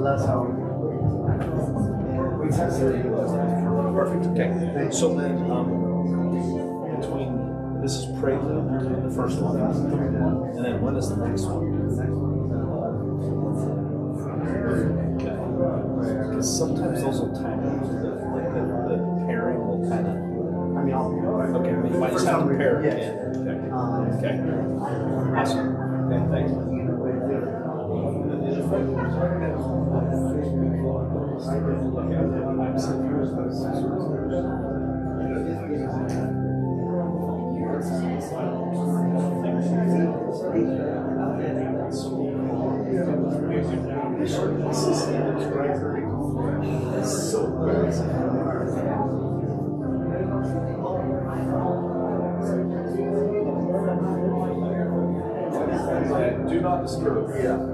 that's how we tested it. Perfect. Okay. So then, between this is prelude, the first one, and then when is the next one? Okay. Because sometimes those will time out. The pairing will kind of. I mean, Okay. You might just have to pair it. Yeah. Okay. Awesome. Okay. Thanks. Do not disturb. Yeah.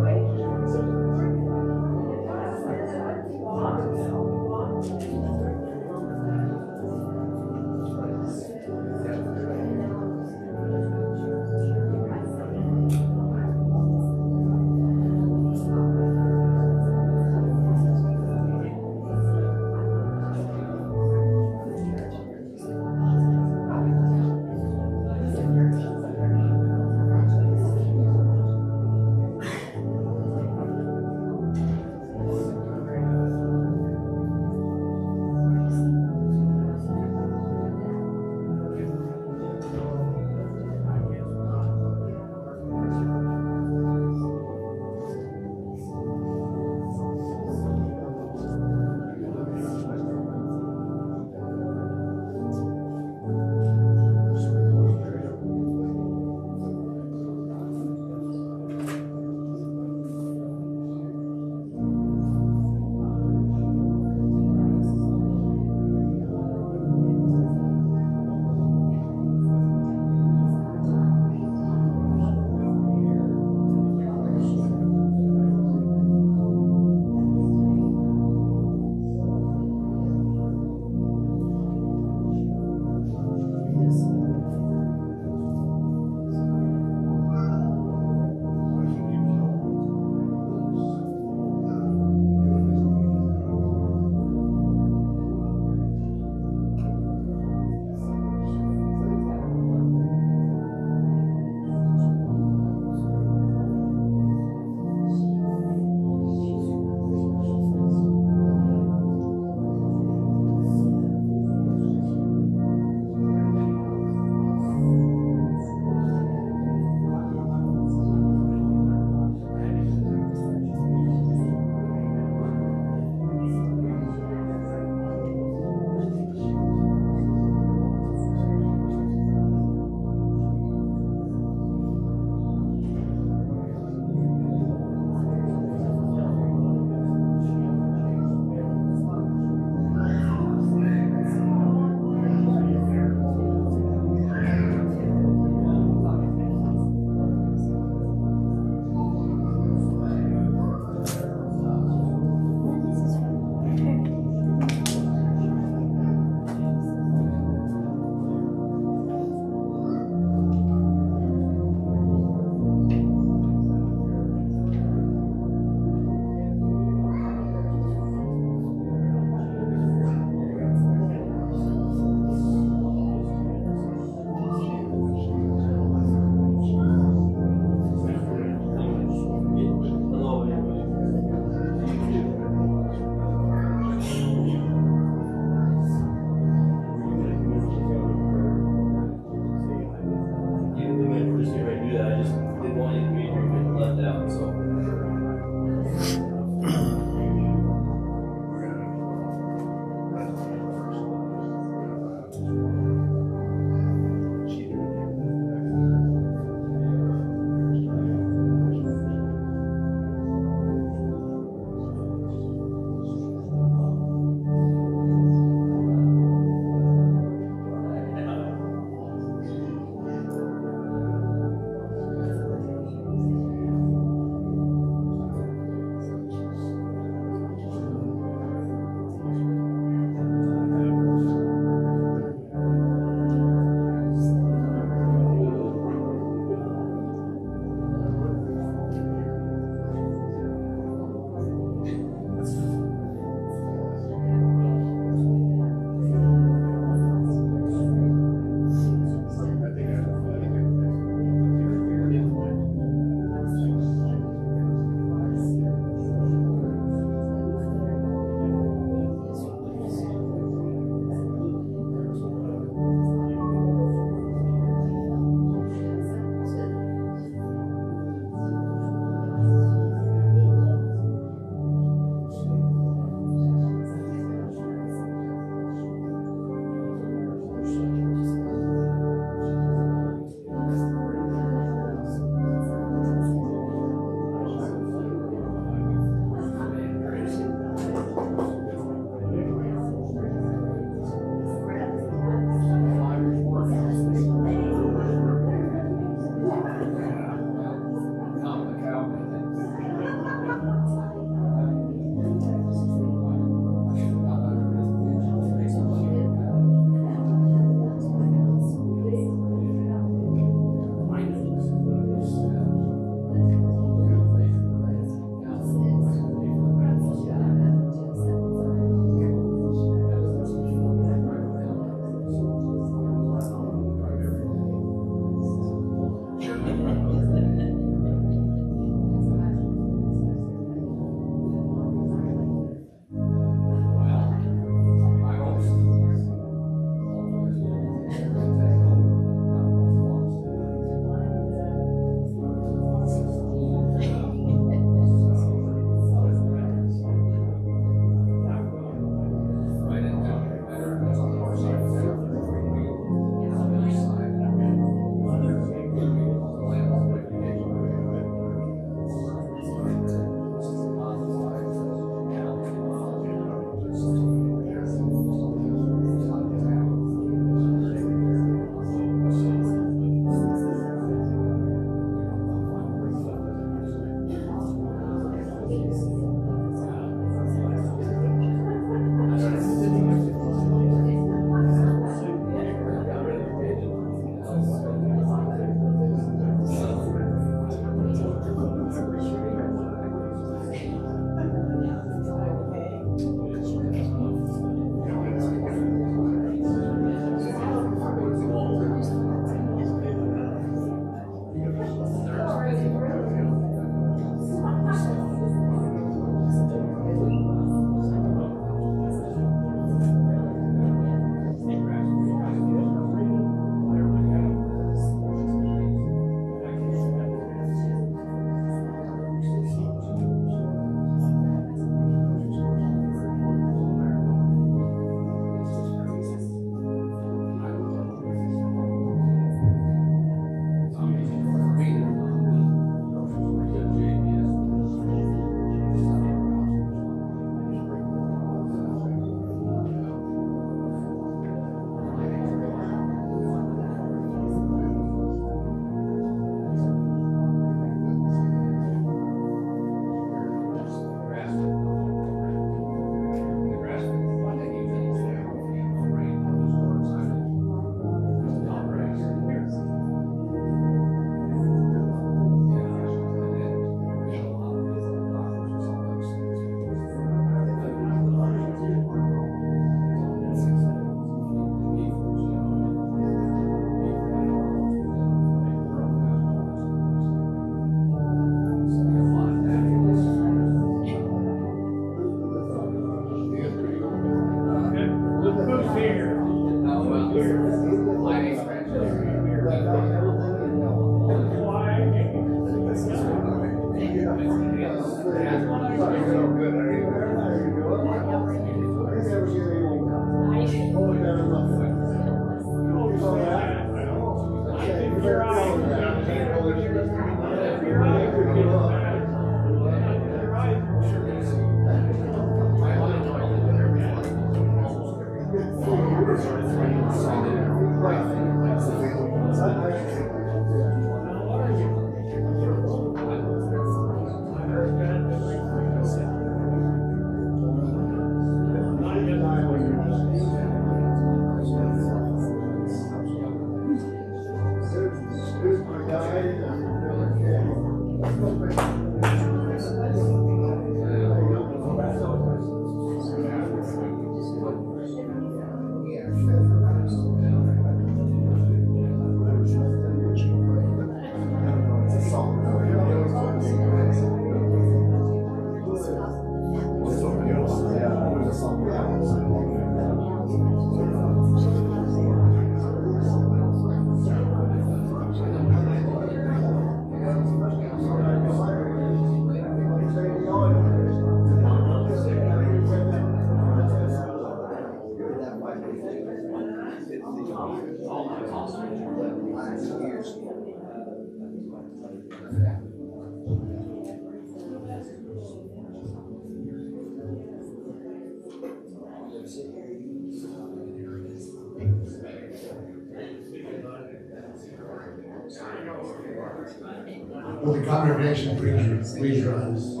Will the congregation please rise?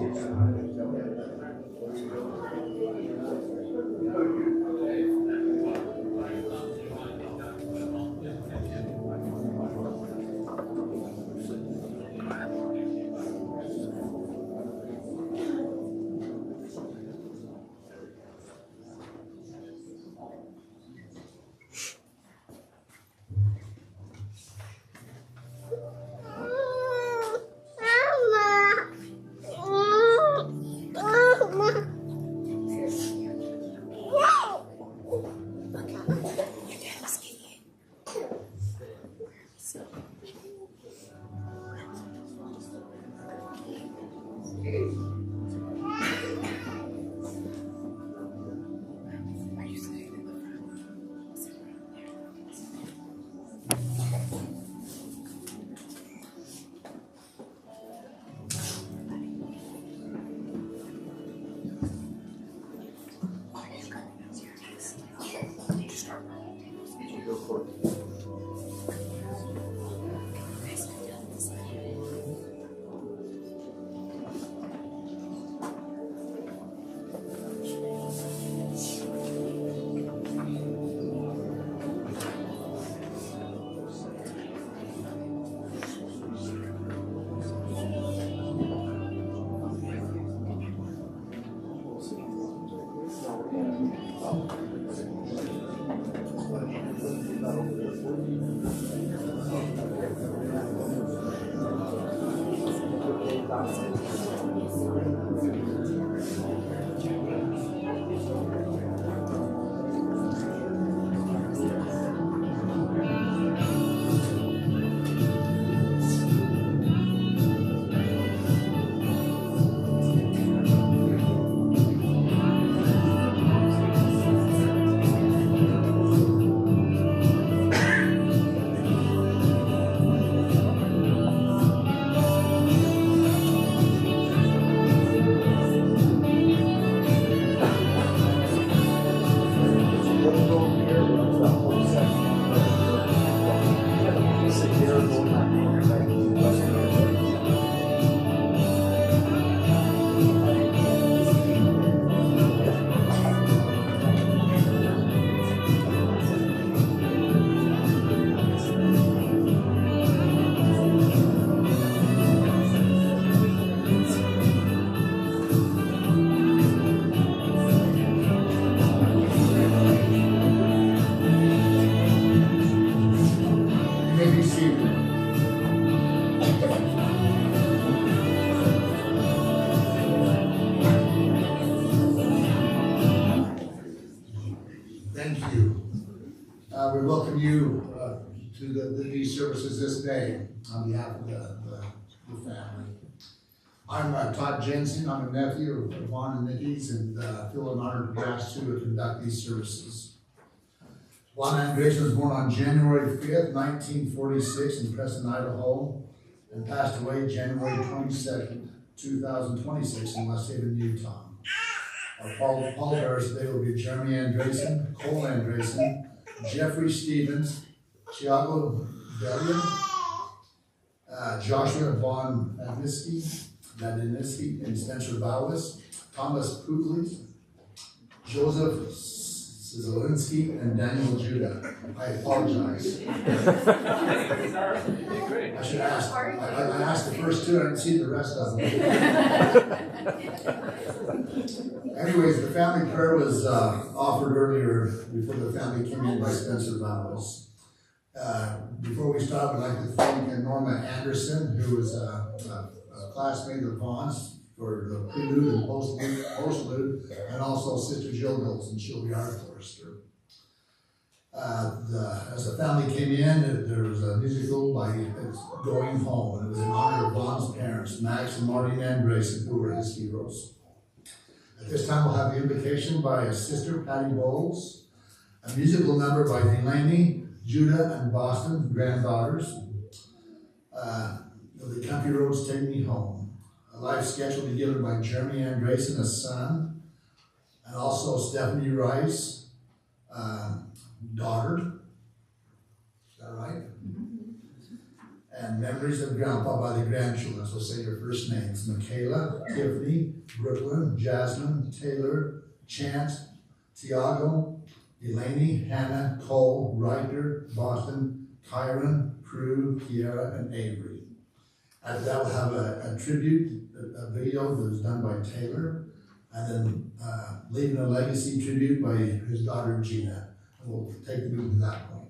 Thank you. We welcome you to these services this day on behalf of the family. I'm Todd Jensen. I'm a nephew of Vaughn and Nickie's, and feel an honor to be asked to conduct these services. Vaughn Andreasen was born on January 5th, 1946 in Preston, Idaho, and passed away January 22nd, 2026 in West Haven, Utah. Our pallbearers today will be Jeremy Andreasen, Cole Andreasen, Jeffrey Stevens, Tiago Bellion, Joshua Vaughn Madinsky, and Spencer Bowis, Thomas Puglis, Joseph Zielinski, and Daniel Judah. I apologize. I should ask. I asked the first two, and I didn't see the rest of them. Anyways, the family prayer was offered earlier before the family came in by Spencer Bowis. Before we start, I'd like to thank Norma Anderson, who was a classmate of Vaughn's for the prelude and postlude, and also Sister Jill Golds, and she'll be our chorister. As the family came in, there was a musical by Going Home, and it was in honor of Vaughn's parents, Max and Mardene Andreasen, who were his heroes. At this time, we'll have the invocation by his sister, Patty Bowles, a musical number by Delaney, Judah, and Boston, granddaughters. The Country Roads Take Me Home. A live sketch will be given by Jeremy Andreasen, a son, and also Stephanie Rice, daughter. Is that right? And Memories of Grandpa by the grandchildren. So say your first names: Michaela, Tiffany, Brooklyn, Jasmine, Taylor, Chance, Tiago, Delaney, Hannah, Cole, Ryder, Boston, Kyron, Prue, Kiara, and Avery. After that, we'll have a tribute, a video that was done by Taylor, and then Leaving a Legacy tribute by his daughter Gina. And we'll take the meeting to that point.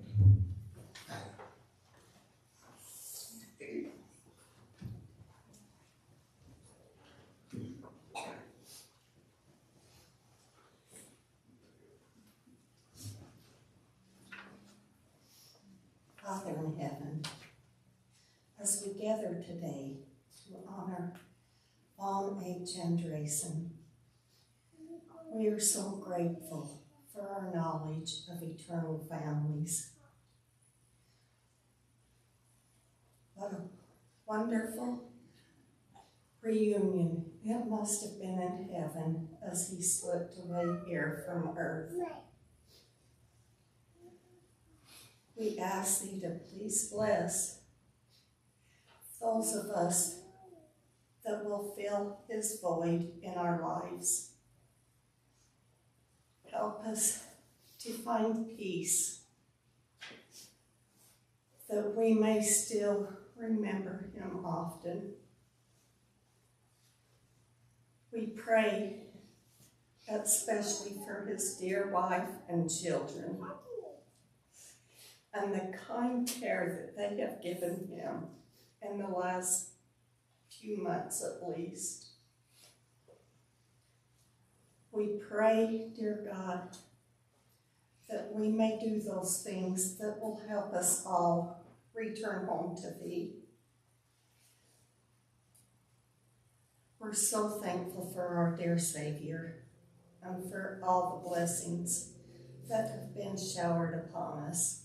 Father in heaven, as we gather today to honor Vaughn H. Andreasen, we are so grateful for our knowledge of eternal families. What a wonderful reunion it must have been in heaven as he slipped away here from earth. We ask thee to please bless those of us that will fill this void in our lives. Help us to find peace, that we may still remember him often. We pray especially for his dear wife and children, and the kind care that they have given him in the last few months at least. We pray, dear God, that we may do those things that will help us all return home to thee. We're so thankful for our dear Savior and for all the blessings that have been showered upon us.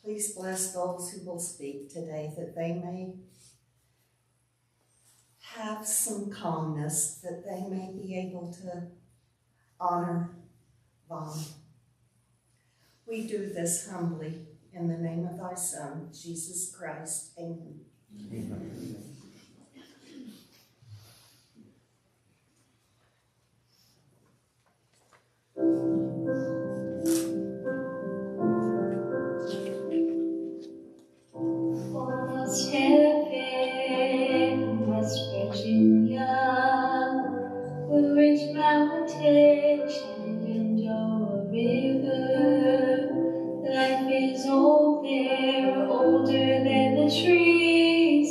Please bless those who will speak today, that they may have some calmness, that they may be able to honor Vaughn. We do this humbly in the name of thy Son, Jesus Christ. Amen. Amen. Almost heaven, West Virginia, the rich mountain, Shenandoah River. Life is old there, older than the trees,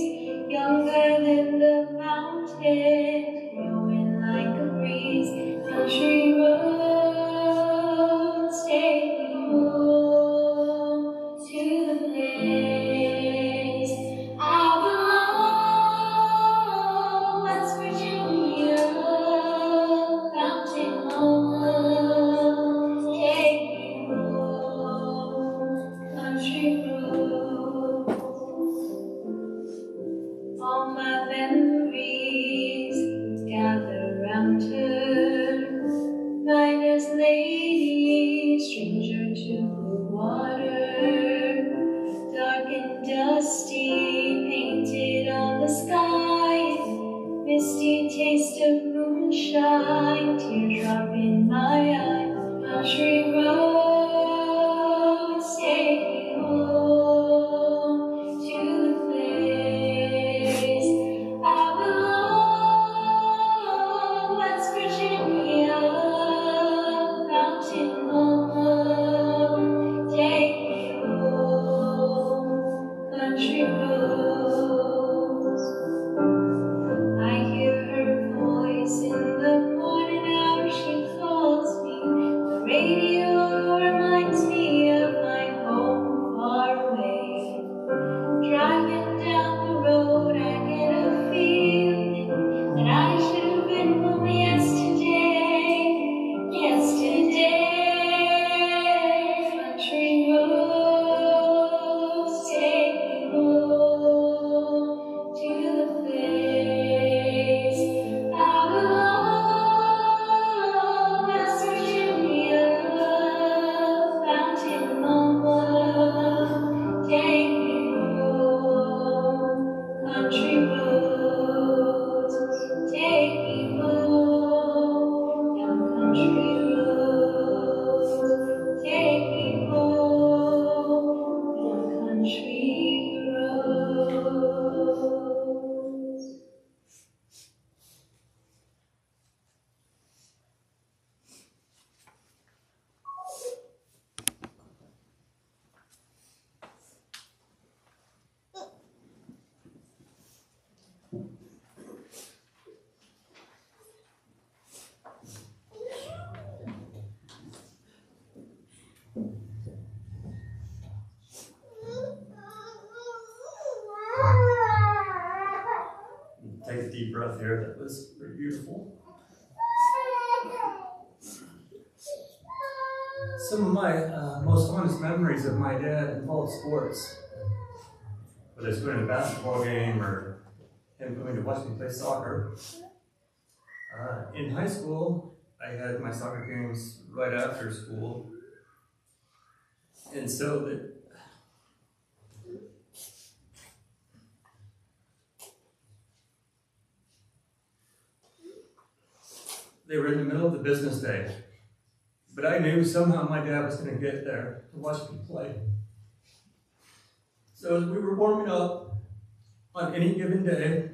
younger than the mountains, growing like a breeze. Country roads take me home to the place I belong. West Virginia, mountain mama, take me home. Country roads, all my memories gather round her. Miner's lady, stranger to the water, dark and dusty, painted on the sky, misty taste of moonshine, teardrop in my eye. Country roads take me home to the place I belong. West Virginia, mountain mama, take me home. Country roads, I hear her voice in the morning hour. She calls me. The radio reminds me of my home far away. Driving down the road, I get a feeling that I should have been home yesterday. Country roads take me home to the place I belong. West Virginia, mountain mama, take me home. Country roads take me home. Down country roads take me home. Down country roads. Take a deep breath here. That was very beautiful. Some of my most fondest memories of my dad involved sports. Whether it's going to a basketball game or him coming to watch me play soccer. In high school, I had my soccer games right after school. And so that they were in the middle of the business day. But I knew somehow my dad was going to get there to watch me play. So as we were warming up on any given day,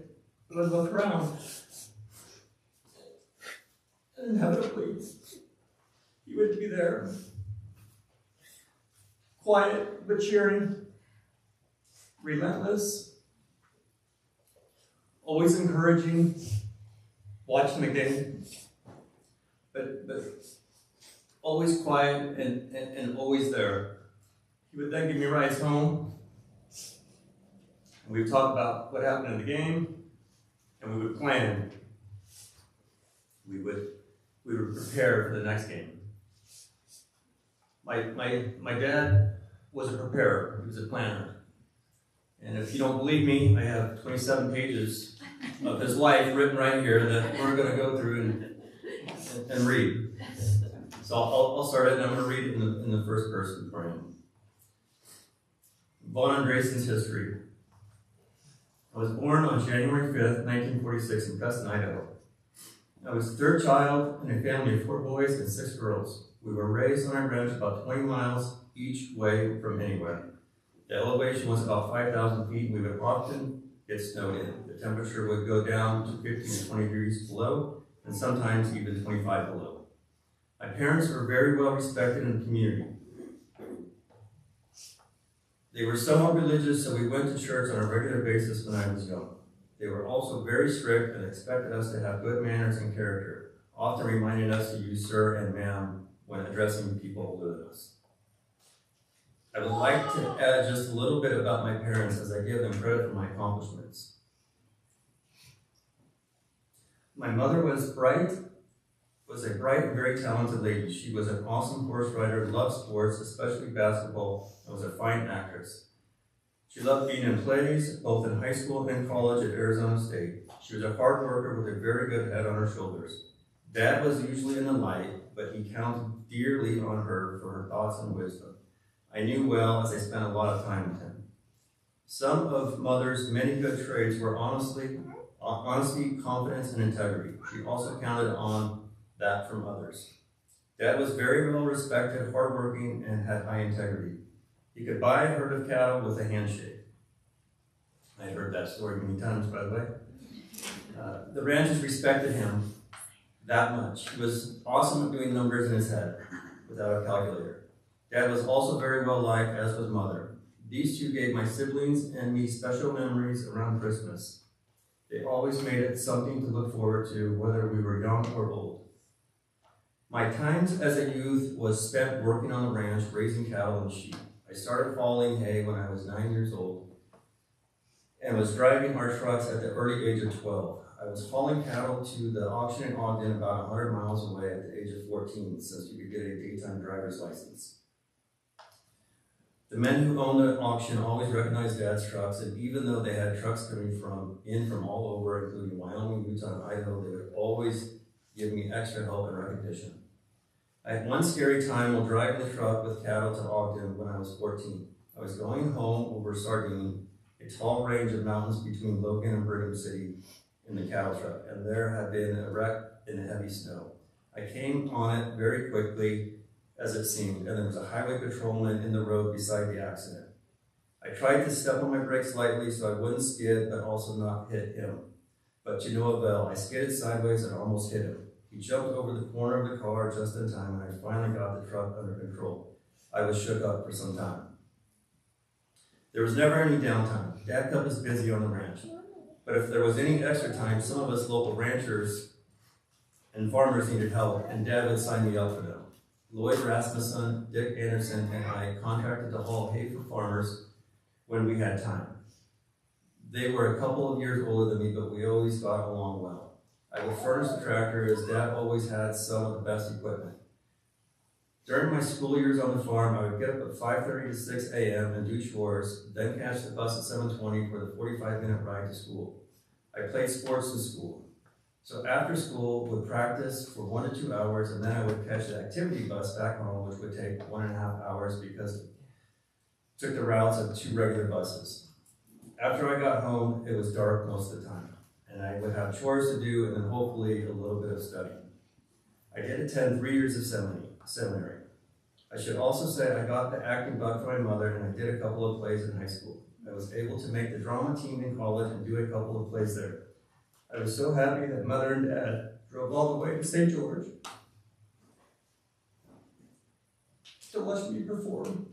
I would look around. And inevitably, he would be there. Quiet but cheering, relentless, always encouraging, watching the game, but always quiet and always there. He would then give me rides home, and we would talk about what happened in the game, and we would plan. We would prepare for the next game. My dad was a preparer. He was a planner. And if you don't believe me, I have 27 pages of his life written right here that we're going to go through and read. So I'll start it, and I'm going to read it in the first person for him. Von Andreasen's history. I was born on January 5th, 1946 in Preston, Idaho. I was the third child in a family of 4 boys and 6 girls. We were raised on a ranch about 20 miles each way from anywhere. The elevation was about 5,000 feet, and we would often get snowed in. The temperature would go down to 15 to 20 degrees below, and sometimes even 25 below. My parents were very well respected in the community. They were somewhat religious, so we went to church on a regular basis when I was young. They were also very strict and expected us to have good manners and character, often reminding us to use sir and ma'am when addressing people older than us. I would like to add just a little bit about my parents as I give them credit for my accomplishments. My mother was a bright and very talented lady. She was an awesome horse rider, loved sports, especially basketball, and was a fine actress. She loved being in plays, both in high school and college at Arizona State. She was a hard worker with a very good head on her shoulders. Dad was usually in the light, but he counted dearly on her for her thoughts and wisdom. I knew well as I spent a lot of time with him. Some of Mother's many good traits were honesty, confidence, and integrity. She also counted on that from others. Dad was very well respected, hardworking, and had high integrity. He could buy a herd of cattle with a handshake. I heard that story many times, by the way. The ranchers respected him that much. He was awesome at doing numbers in his head without a calculator. Dad was also very well liked, as was Mother. These two gave my siblings and me special memories around Christmas. They always made it something to look forward to, whether we were young or old. My times as a youth was spent working on the ranch, raising cattle and sheep. I started hauling hay when I was 9 years old and was driving our trucks at the early age of 12. I was hauling cattle to the auction in Ogden about 100 miles away at the age of 14, since you could get a daytime driver's license. The men who owned the auction always recognized Dad's trucks, and even though they had trucks coming from all over, including Wyoming, Utah, and Idaho, they would always give me extra help and recognition. I had one scary time while driving the truck with cattle to Ogden when I was 14. I was going home over Sardine, a tall range of mountains between Logan and Brigham City, in the cattle truck, and there had been a wreck in heavy snow. I came on it very quickly, as it seemed, and there was a highway patrolman in the road beside the accident. I tried to step on my brakes lightly so I wouldn't skid, but also not hit him. But to no avail, I skidded sideways and almost hit him. He jumped over the corner of the car just in time, and I finally got the truck under control. I was shook up for some time. There was never any downtime. Dad kept us busy on the ranch. But if there was any extra time, some of us local ranchers and farmers needed help, and Dad would sign me up for them. Lloyd Rasmussen, Dick Anderson, and I contracted to haul hay for farmers when we had time. They were a couple of years older than me, but we always got along well. I would furnish the tractor, as Dad always had some of the best equipment. During my school years on the farm, I would get up at 5:30 to 6 a.m. and do chores, then catch the bus at 7:20 for the 45-minute ride to school. I played sports in school. So after school, would practice for 1 to 2 hours, and then I would catch the activity bus back home, which would take 1.5 hours because it took the routes of 2 regular buses. After I got home, it was dark most of the time, and I would have chores to do and then hopefully a little bit of studying. I did attend 3 years of seminary. I should also say I got the acting bug from my mother, and I did a couple of plays in high school. I was able to make the drama team in college and do a couple of plays there. I was so happy that Mother and Dad drove all the way to St. George to watch me perform.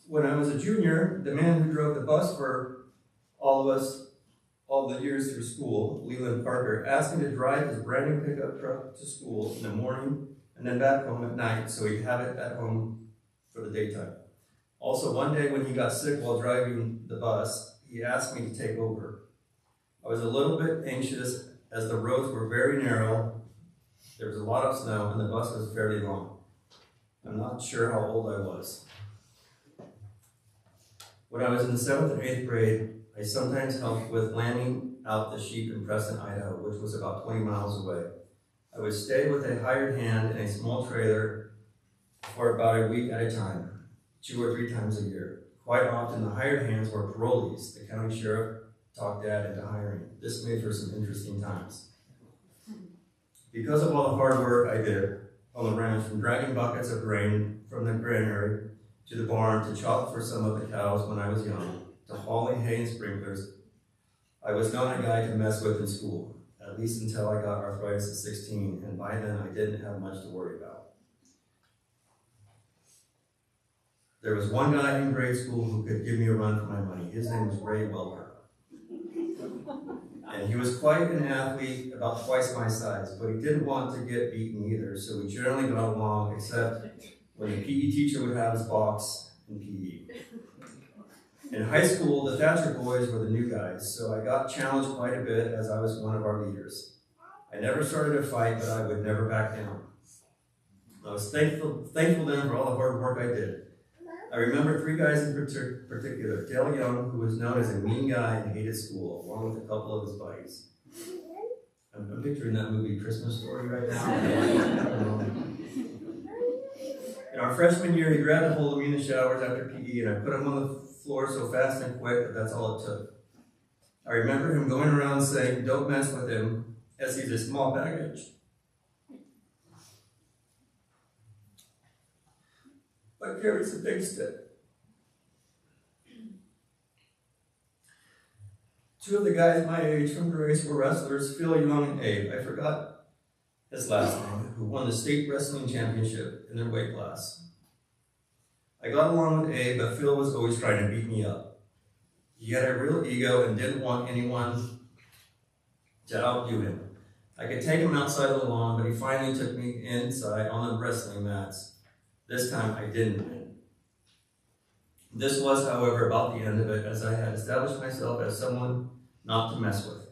When I was a junior, the man who drove the bus for all of us all the years through school, Leland Parker, asked me to drive his brand new pickup truck to school in the morning and then back home at night so he'd have it at home for the daytime. Also, one day when he got sick while driving the bus, he asked me to take over. I was a little bit anxious as the roads were very narrow, there was a lot of snow, and the bus was fairly long. I'm not sure how old I was. When I was in the 7th and 8th grade, I sometimes helped with landing out the sheep in Preston, Idaho, which was about 20 miles away. I would stay with a hired hand in a small trailer for about a week at a time, 2 or 3 times a year. Quite often, the hired hands were parolees. The county sheriff talked Dad into hiring. This made for some interesting times. Because of all the hard work I did on the ranch, from dragging buckets of grain from the granary to the barn to chop for some of the cows when I was young, to hauling hay and sprinklers, I was not a guy to mess with in school, at least until I got arthritis at 16, and by then I didn't have much to worry about. There was one guy in grade school who could give me a run for my money. His name was Ray Welker. And he was quite an athlete, about twice my size, but he didn't want to get beaten either, so we generally got along, except when the PE teacher would have his box in PE. In high school, the Thatcher boys were the new guys, so I got challenged quite a bit as I was one of our leaders. I never started a fight, but I would never back down. I was thankful to them for all the hard work I did. I remember 3 guys in particular, Dale Young, who was known as a mean guy and hated school, along with a couple of his buddies. I'm picturing that movie Christmas Story right now. In our freshman year, he grabbed a hold of me in the showers after PE, and I put him on the floor so fast and quick that that's all it took. I remember him going around saying, "Don't mess with him," as he's a small baggage. But carries a big stick. 2 of the guys my age from Grace were wrestlers, Phil Young and Abe. I forgot his last name, who won the state wrestling championship in their weight class. I got along with Abe, but Phil was always trying to beat me up. He had a real ego and didn't want anyone to outdo him. I could take him outside of the lawn, but he finally took me inside on the wrestling mats. This time I didn't win. This was, however, about the end of it, as I had established myself as someone not to mess with.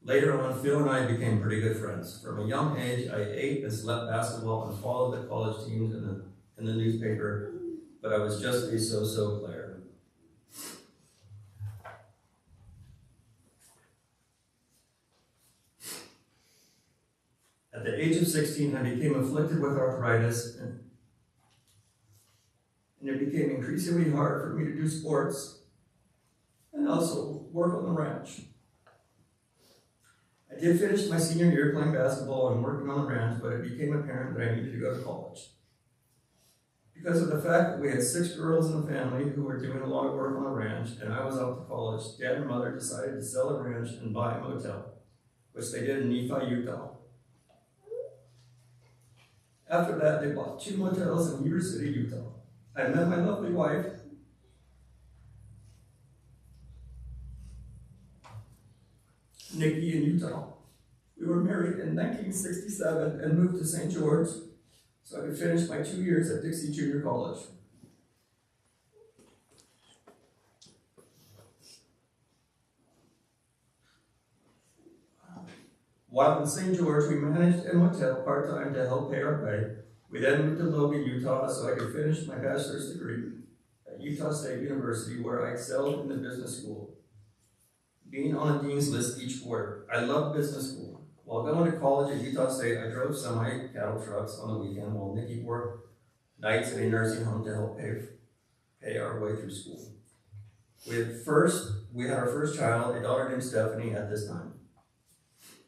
Later on, Phil and I became pretty good friends. From a young age, I ate and slept basketball and followed the college teams in the newspaper, but I was just a so-so player. At the age of 16, I became afflicted with arthritis, and it became increasingly hard for me to do sports and also work on the ranch. I did finish my senior year playing basketball and working on the ranch, but it became apparent that I needed to go to college. Because of the fact that we had 6 girls in the family who were doing a lot of work on the ranch, and I was off to college, Dad and Mother decided to sell the ranch and buy a motel, which they did in Nickie, Utah. After that, they bought 2 motels in Weber City, Utah. I met my lovely wife, Nickie, in Utah. We were married in 1967 and moved to St. George so I could finish my 2 years at Dixie Junior College. While in St. George, we managed a motel part-time to help pay our way. We then moved to Logan, Utah, so I could finish my bachelor's degree at Utah State University, where I excelled in the business school, being on the dean's list each quarter. I loved business school. While going to college at Utah State, I drove semi-cattle trucks on the weekend while Nickie worked nights at a nursing home to help pay our way through school. We had our first child, a daughter named Stephanie, at this time.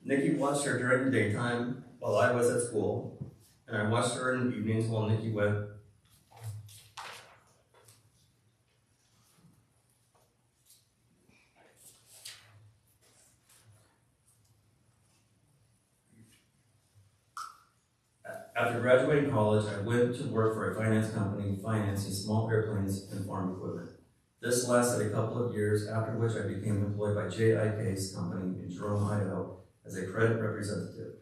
Nickie watched her during the daytime while I was at school, and I watched her in the evenings while Nickie went. After graduating college, I went to work for a finance company financing small airplanes and farm equipment. This lasted a couple of years, after which I became employed by J.I.K.'s company in Jerome, Idaho, as a credit representative.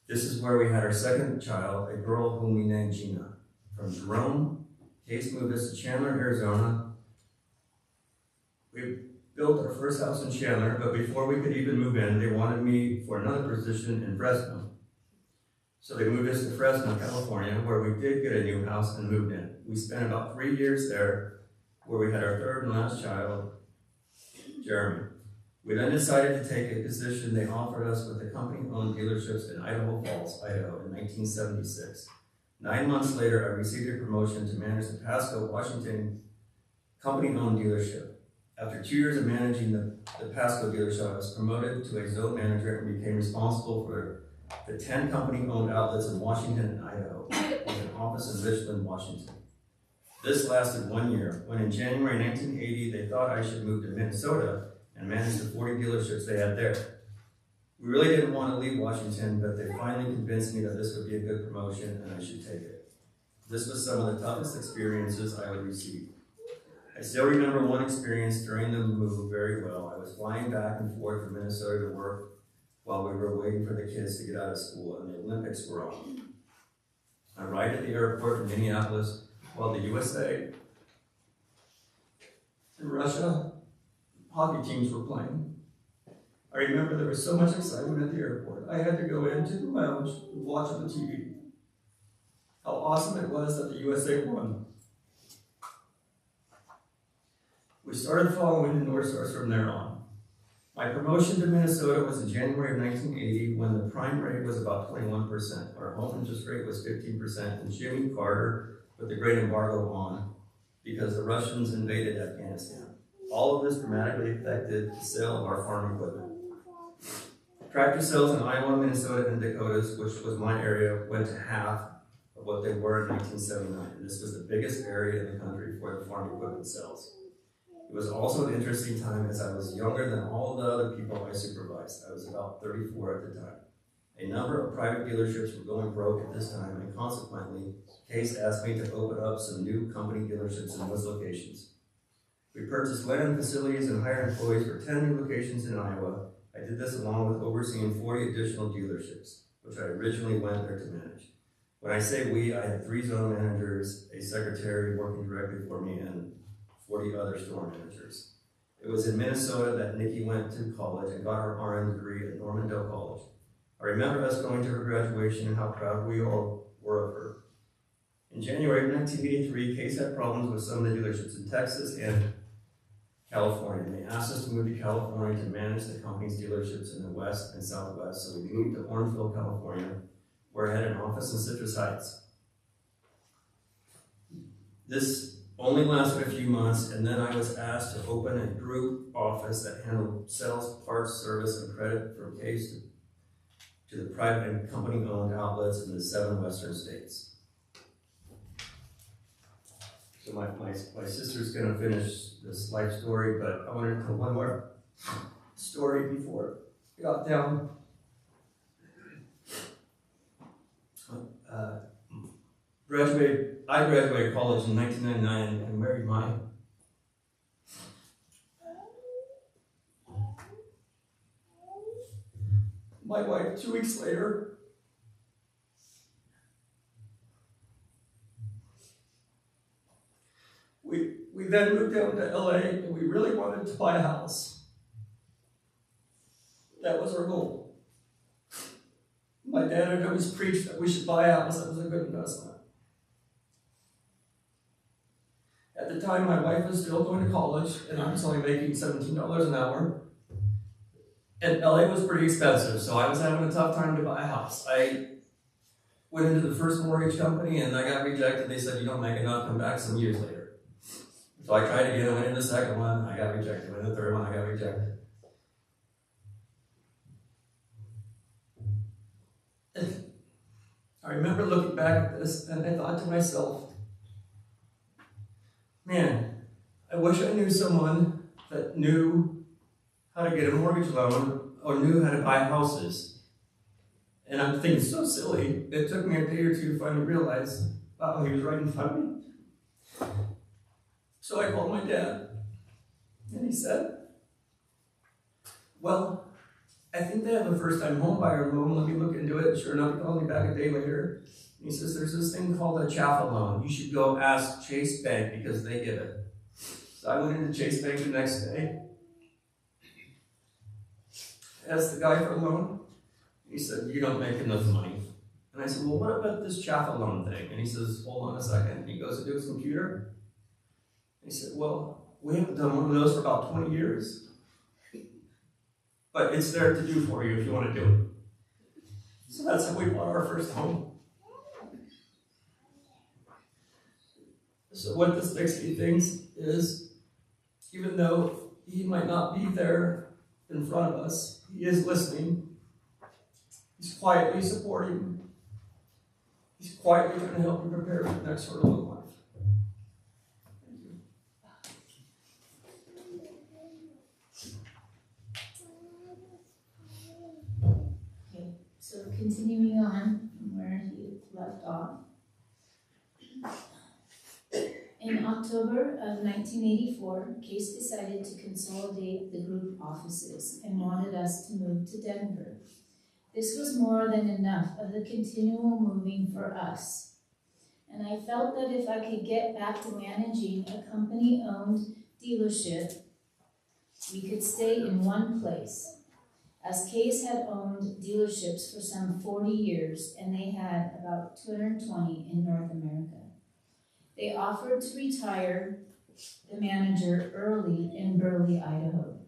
This is where we had our second child, a girl whom we named Gina. From Jerome, Case moved us to Chandler, Arizona. We built our first house in Chandler, but before we could even move in, they wanted me for another position in Preston. So they moved us to Fresno, California, where we did get a new house and moved in. We spent about 3 years there, where we had our third and last child, Jeremy. We then decided to take a position they offered us with the company-owned dealerships in Idaho Falls, Idaho, in 1976. 9 months later, I received a promotion to manage the Pasco, Washington company-owned dealership. After 2 years of managing the Pasco dealership, I was promoted to a zone manager and became responsible for the 10 company-owned outlets in Washington and Idaho, with an office in Richland, Washington. This lasted 1 year, when in January 1980, they thought I should move to Minnesota and manage the 40 dealerships they had there. We really didn't want to leave Washington, but they finally convinced me that this would be a good promotion and I should take it. This was some of the toughest experiences I would receive. I still remember one experience during the move very well. I was flying back and forth from Minnesota to work while we were waiting for the kids to get out of school and the Olympics were on. I arrived at the airport in Minneapolis while the USA and Russia hockey teams were playing. I remember there was so much excitement at the airport. I had to go into the lounge and watch on the TV. How awesome it was that the USA won. We started following the North Stars from there on. My promotion to Minnesota was in January of 1980 when the prime rate was about 21%. Our home interest rate was 15%, and Jimmy Carter put the great embargo on because the Russians invaded Afghanistan. All of this dramatically affected the sale of our farm equipment. Tractor sales in Iowa, Minnesota, and Dakotas, which was my area, went to half of what they were in 1979. This was the biggest area in the country for the farm equipment sales. It was also an interesting time as I was younger than all the other people I supervised. I was about 34 at the time. A number of private dealerships were going broke at this time, and consequently, Case asked me to open up some new company dealerships in those locations. We purchased land, facilities, and hired employees for 10 new locations in Iowa. I did this along with overseeing 40 additional dealerships, which I originally went there to manage. When I say we, I had 3 zone managers, a secretary working directly for me, and 40 other store managers. It was in Minnesota that Nickie went to college and got her RN degree at Normandale College. I remember us going to her graduation and how proud we all were of her. In January of 1983, Case had problems with some of the dealerships in Texas and California, and they asked us to move to California to manage the company's dealerships in the West and Southwest, so we moved to Orangeville, California, where I had an office in Citrus Heights. This only lasted a few months, and then I was asked to open a group office that handled sales, parts, service, and credit from Case to the private and company-owned outlets in the 7 western states. So my sister's gonna finish this life story, but I wanted to tell one more story before it got down. I graduated college in 1999 and married my wife 2 weeks later. We then moved down to LA and we really wanted to buy a house. That was our goal. My dad had always preached that we should buy a house. That was a good investment. At the time, my wife was still going to college and I was only making $17 an hour. And LA was pretty expensive, so I was having a tough time to buy a house. I went into the first mortgage company and I got rejected. They said, you don't make enough, come back some years later. So I tried again, I went into the second one, I got rejected. Went into the third one, I got rejected. And I remember looking back at this and I thought to myself, man, I wish I knew someone that knew how to get a mortgage loan or knew how to buy houses. And I'm thinking, so silly. It took me a day or two to finally realize, wow, he was right in front of me. So I called my dad, and he said, well, I think they have a first-time home buyer loan. Let me look into it. Sure enough, he called me back a day later. And he says, there's this thing called a Chaffa loan. You should go ask Chase Bank because they give it. So I went into Chase Bank the next day. Asked the guy for a loan. He said, you don't make enough money. And I said, well, what about this Chaffa loan thing? And he says, hold on a second. And he goes into his computer. He said, well, we haven't done one of those for about 20 years. But it's there to do for you if you want to do it. So that's how we bought our first home. So what this makes me think is, even though he might not be there in front of us, he is listening. He's quietly supporting. He's quietly trying to help you prepare for the next hurdle in life. Thank you. Okay, so continuing on from where he left off. In October of 1984, Case decided to consolidate the group offices and wanted us to move to Denver. This was more than enough of the continual moving for us. And I felt that if I could get back to managing a company-owned dealership, we could stay in one place. As Case had owned dealerships for some 40 years, and they had about 220 in North America. They offered to retire the manager early in Burley, Idaho,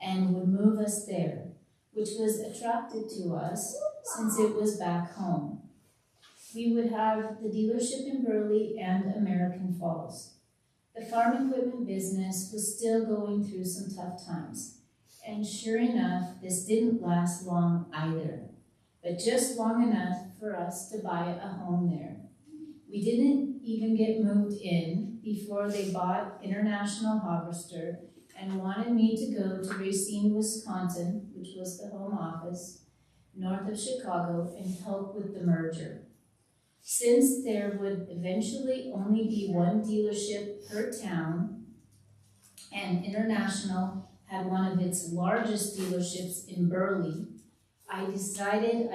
and would move us there, which was attractive to us since it was back home. We would have the dealership in Burley and American Falls. The farm equipment business was still going through some tough times, and sure enough, this didn't last long either, but just long enough for us to buy a home there. We didn't even get moved in before they bought International Harvester and wanted me to go to Racine, Wisconsin, which was the home office, north of Chicago, and help with the merger. Since there would eventually only be one dealership per town, and International had one of its largest dealerships in Burley, I decided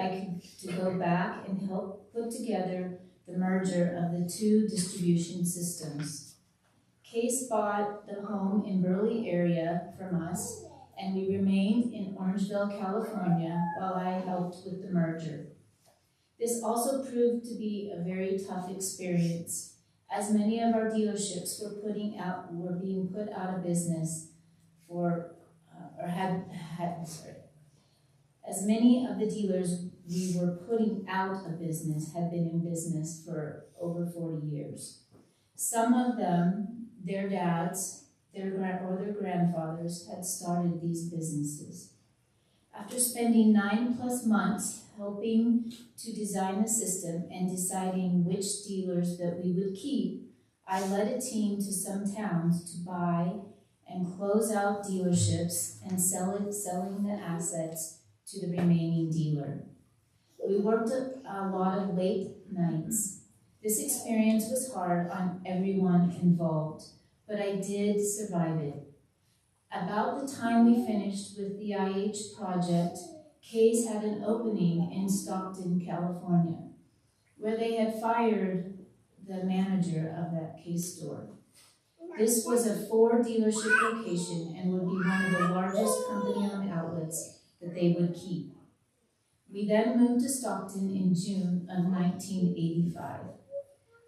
to go back and help put together the merger of the two distribution systems. Case bought the home in Burley area from us, and we remained in Orangeville, California, while I helped with the merger. This also proved to be a very tough experience, as many of our dealerships were being put out of business as many of the dealers we were putting out of business had been in business for over 40 years. Some of them, their dads, their grandfathers had started these businesses. After spending 9+ months helping to design the system and deciding which dealers that we would keep, I led a team to some towns to buy and close out dealerships and selling the assets to the remaining dealer. We worked a lot of late nights. This experience was hard on everyone involved, but I did survive it. About the time we finished with the IH project, Case had an opening in Stockton, California, where they had fired the manager of that Case store. This was a 4-dealership location and would be one of the largest company-owned outlets that they would keep. We then moved to Stockton in June of 1985.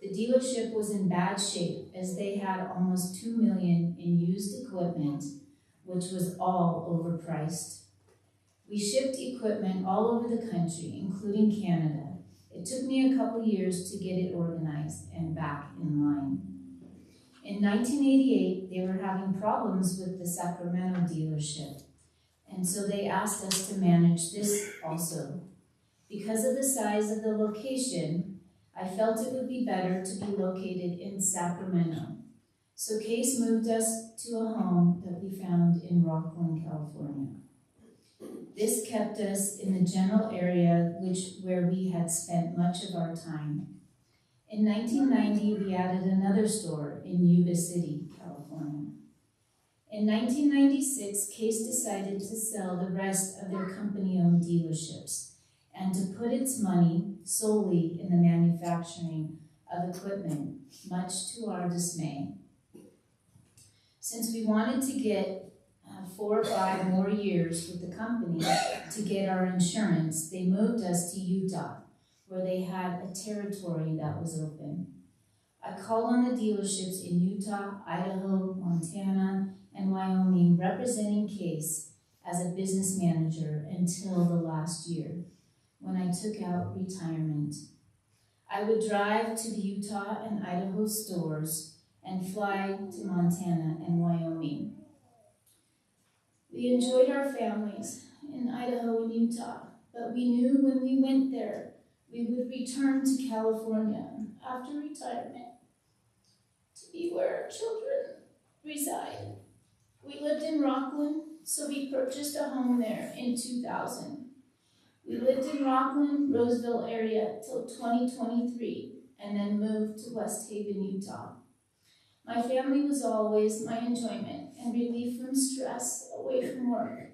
The dealership was in bad shape as they had almost $2 million in used equipment, which was all overpriced. We shipped equipment all over the country, including Canada. It took me a couple years to get it organized and back in line. In 1988, they were having problems with the Sacramento dealership, and so they asked us to manage this also. Because of the size of the location, I felt it would be better to be located in Sacramento. So Case moved us to a home that we found in Rockland, California. This kept us in the general area where we had spent much of our time. In 1990, we added another store in Yuba City, California. In 1996, Case decided to sell the rest of their company-owned dealerships and to put its money solely in the manufacturing of equipment, much to our dismay. Since we wanted to get 4 or 5 more years with the company to get our insurance, they moved us to Utah, where they had a territory that was open. I called on the dealerships in Utah, Idaho, Montana, and Wyoming, representing Case as a business manager until the last year, when I took out retirement. I would drive to the Utah and Idaho stores and fly to Montana and Wyoming. We enjoyed our families in Idaho and Utah, but we knew when we went there, we would return to California after retirement to be where our children reside. We lived in Rockland, so we purchased a home there in 2000. We lived in Rockland, Roseville area till 2023, and then moved to West Haven, Utah. My family was always my enjoyment and relief from stress away from work.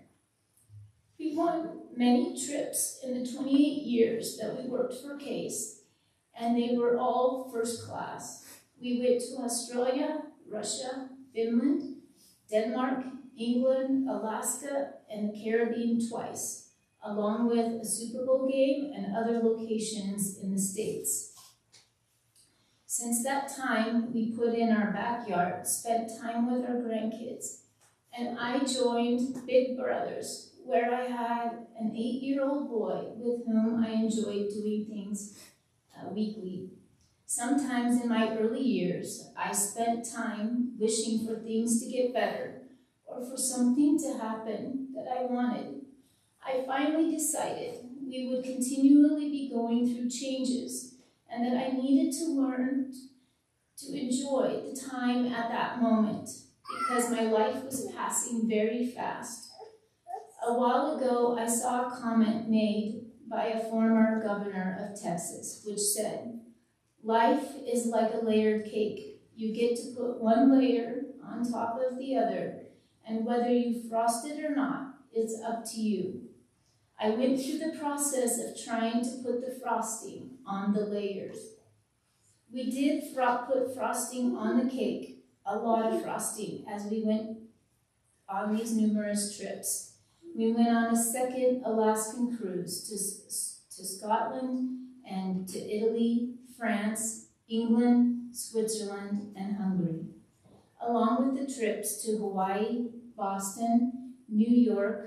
We won many trips in the 28 years that we worked for Case, and they were all first class. We went to Australia, Russia, Finland, Denmark, England, Alaska, and the Caribbean twice, along with a Super Bowl game and other locations in the States. Since that time, we put in our backyard, spent time with our grandkids, and I joined Big Brothers, where I had an 8-year-old boy with whom I enjoyed doing things weekly. Sometimes in my early years, I spent time wishing for things to get better or for something to happen that I wanted. I finally decided we would continually be going through changes and that I needed to learn to enjoy the time at that moment because my life was passing very fast. A while ago, I saw a comment made by a former governor of Texas, which said, "Life is like a layered cake. You get to put one layer on top of the other, and whether you frost it or not, it's up to you." I went through the process of trying to put the frosting on the layers. We did put frosting on the cake, a lot of frosting, as we went on these numerous trips. We went on a second Alaskan cruise to Scotland and to Italy, France, England, Switzerland, and Hungary, along with the trips to Hawaii, Boston, New York,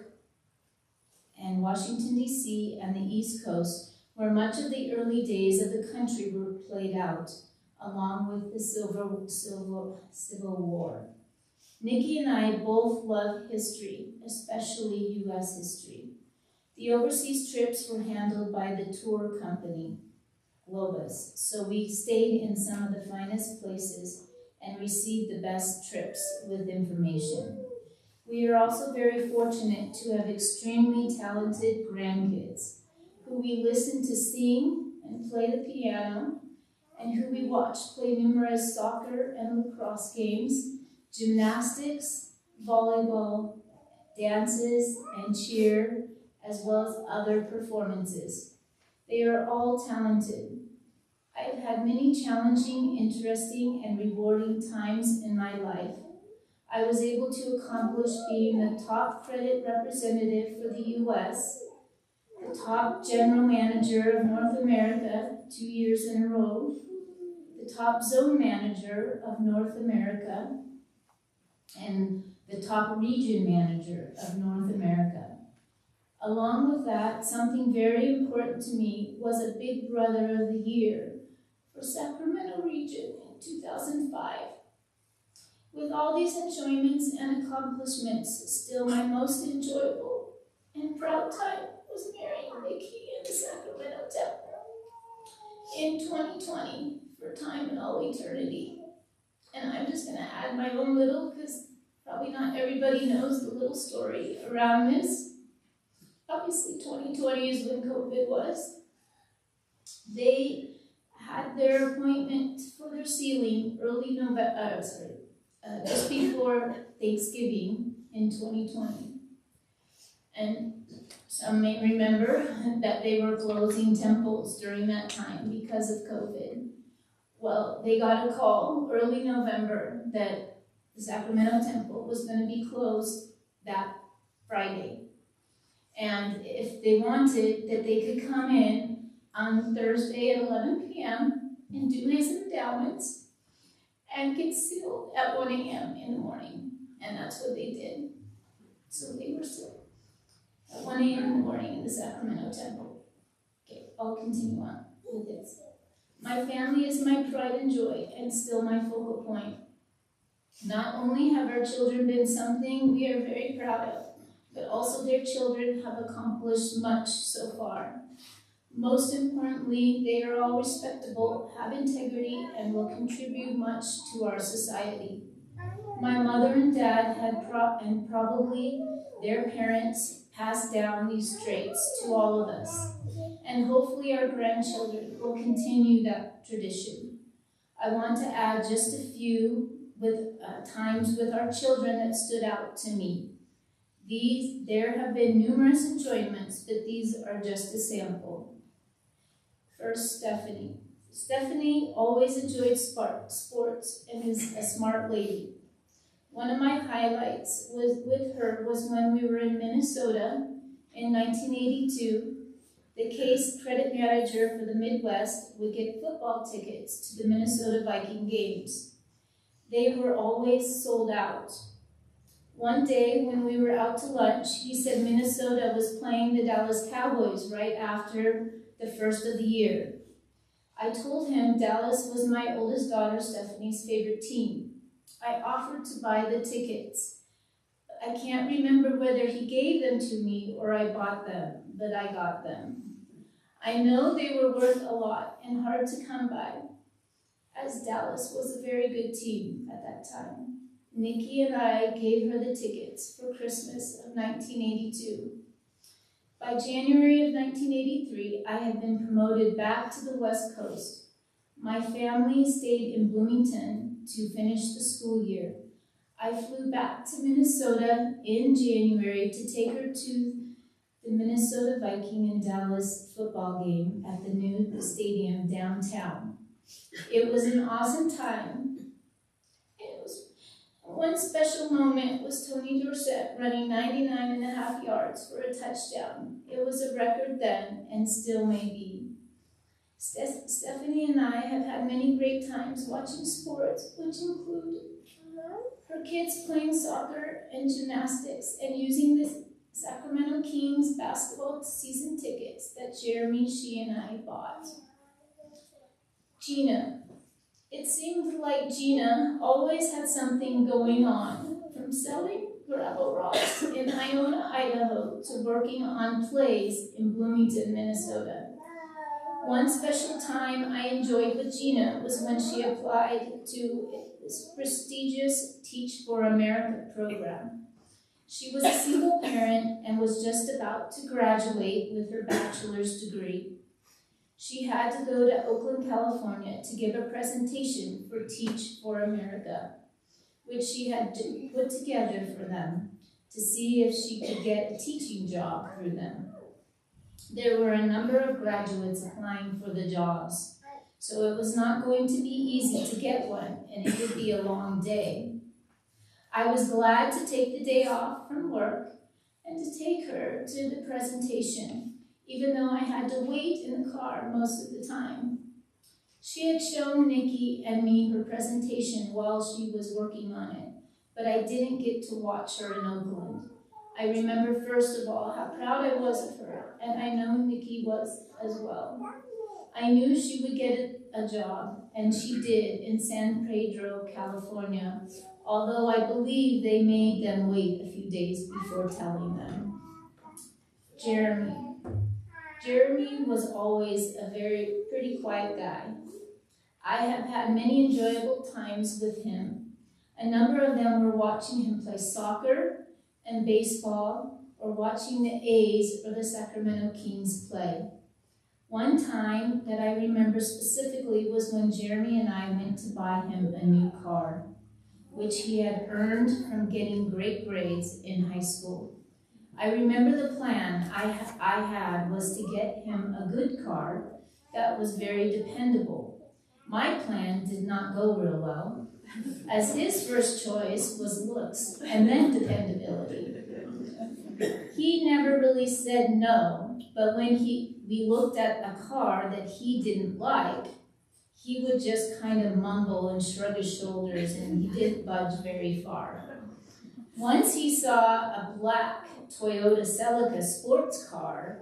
and Washington, D.C., and the East Coast, where much of the early days of the country were played out, along with the Civil War. Nickie and I both love history, especially U.S. history. The overseas trips were handled by the tour company, Globus, so we stayed in some of the finest places and received the best trips with information. We are also very fortunate to have extremely talented grandkids who we listen to sing and play the piano, and who we watch play numerous soccer and lacrosse games, gymnastics, volleyball, dances, and cheer, as well as other performances. They are all talented. I have had many challenging, interesting, and rewarding times in my life. I was able to accomplish being the top credit representative for the U.S., the top general manager of North America 2 years in a row, the top zone manager of North America, and the top region manager of North America. Along with that, something very important to me was a Big Brother of the Year for Sacramento region in 2005. With all these enjoyments and accomplishments, still my most enjoyable and proud time was marrying Nickie in the Sacramento temple in 2020 for time and all eternity. And I'm just going to add my own little, because probably not everybody knows the little story around this. obviously 2020 is when COVID was. They had their appointment for their sealing early November, just before Thanksgiving in 2020. And some may remember that they were closing temples during that time because of COVID. Well, they got a call early November that the Sacramento temple was going to be closed that Friday. And if they wanted, that they could come in on Thursday at 11 p.m. and do his endowments and get sealed at 1 a.m. in the morning. And that's what they did. So they were sealed at 1 a.m. in the morning in the Sacramento temple. Okay, I'll continue on with this. My family is my pride and joy and still my focal point. Not only have our children been something we are very proud of, but also their children have accomplished much so far. Most importantly, they are all respectable, have integrity, and will contribute much to our society. My mother and dad had and probably their parents passed down these traits to all of us, and hopefully our grandchildren will continue that tradition. I want to add just a few times with our children that stood out to me. There have been numerous enjoyments, but these are just a sample. First, Stephanie. Stephanie always enjoyed sports and is a smart lady. One of my highlights with her was when we were in Minnesota in 1982. The case credit manager for the Midwest would get football tickets to the Minnesota Viking games. They were always sold out. One day when we were out to lunch, he said Minnesota was playing the Dallas Cowboys right after the first of the year. I told him Dallas was my oldest daughter Stephanie's favorite team. I offered to buy the tickets. I can't remember whether he gave them to me or I bought them, but I got them. I know they were worth a lot and hard to come by, as Dallas was a very good team at that time. Nickie and I gave her the tickets for Christmas of 1982. By January of 1983, I had been promoted back to the West Coast. My family stayed in Bloomington to finish the school year. I flew back to Minnesota in January to take her to the Minnesota Viking and Dallas football game at the new stadium downtown. It was an awesome time. One special moment was Tony Dorsett running 99.5 yards for a touchdown. It was a record then and still may be. Stephanie and I have had many great times watching sports, which include her kids playing soccer and gymnastics and using the Sacramento Kings basketball season tickets that Jeremy, she, and I bought. Gina. It seemed like Gina always had something going on, from selling gravel rocks in Iona, Idaho, to working on plays in Bloomington, Minnesota. One special time I enjoyed with Gina was when she applied to this prestigious Teach for America program. She was a single parent and was just about to graduate with her bachelor's degree. She had to go to Oakland, California to give a presentation for Teach for America, which she had put together for them to see if she could get a teaching job through them. There were a number of graduates applying for the jobs, so it was not going to be easy to get one, and it would be a long day. I was glad to take the day off from work and to take her to the presentation, even though I had to wait in the car most of the time. She had shown Nickie and me her presentation while she was working on it, but I didn't get to watch her in Oakland. I remember first of all how proud I was of her, and I know Nickie was as well. I knew she would get a job, and she did in San Pedro, California, although I believe they made them wait a few days before telling them. Jeremy was always a very pretty quiet guy. I have had many enjoyable times with him. A number of them were watching him play soccer and baseball or watching the A's or the Sacramento Kings play. One time that I remember specifically was when Jeremy and I went to buy him a new car, which he had earned from getting great grades in high school. I remember the plan I had was to get him a good car that was very dependable. My plan did not go real well, as his first choice was looks and then dependability. He never really said no, but when we looked at a car that he didn't like, he would just kind of mumble and shrug his shoulders, and he didn't budge very far. Once he saw a black Toyota Celica sports car,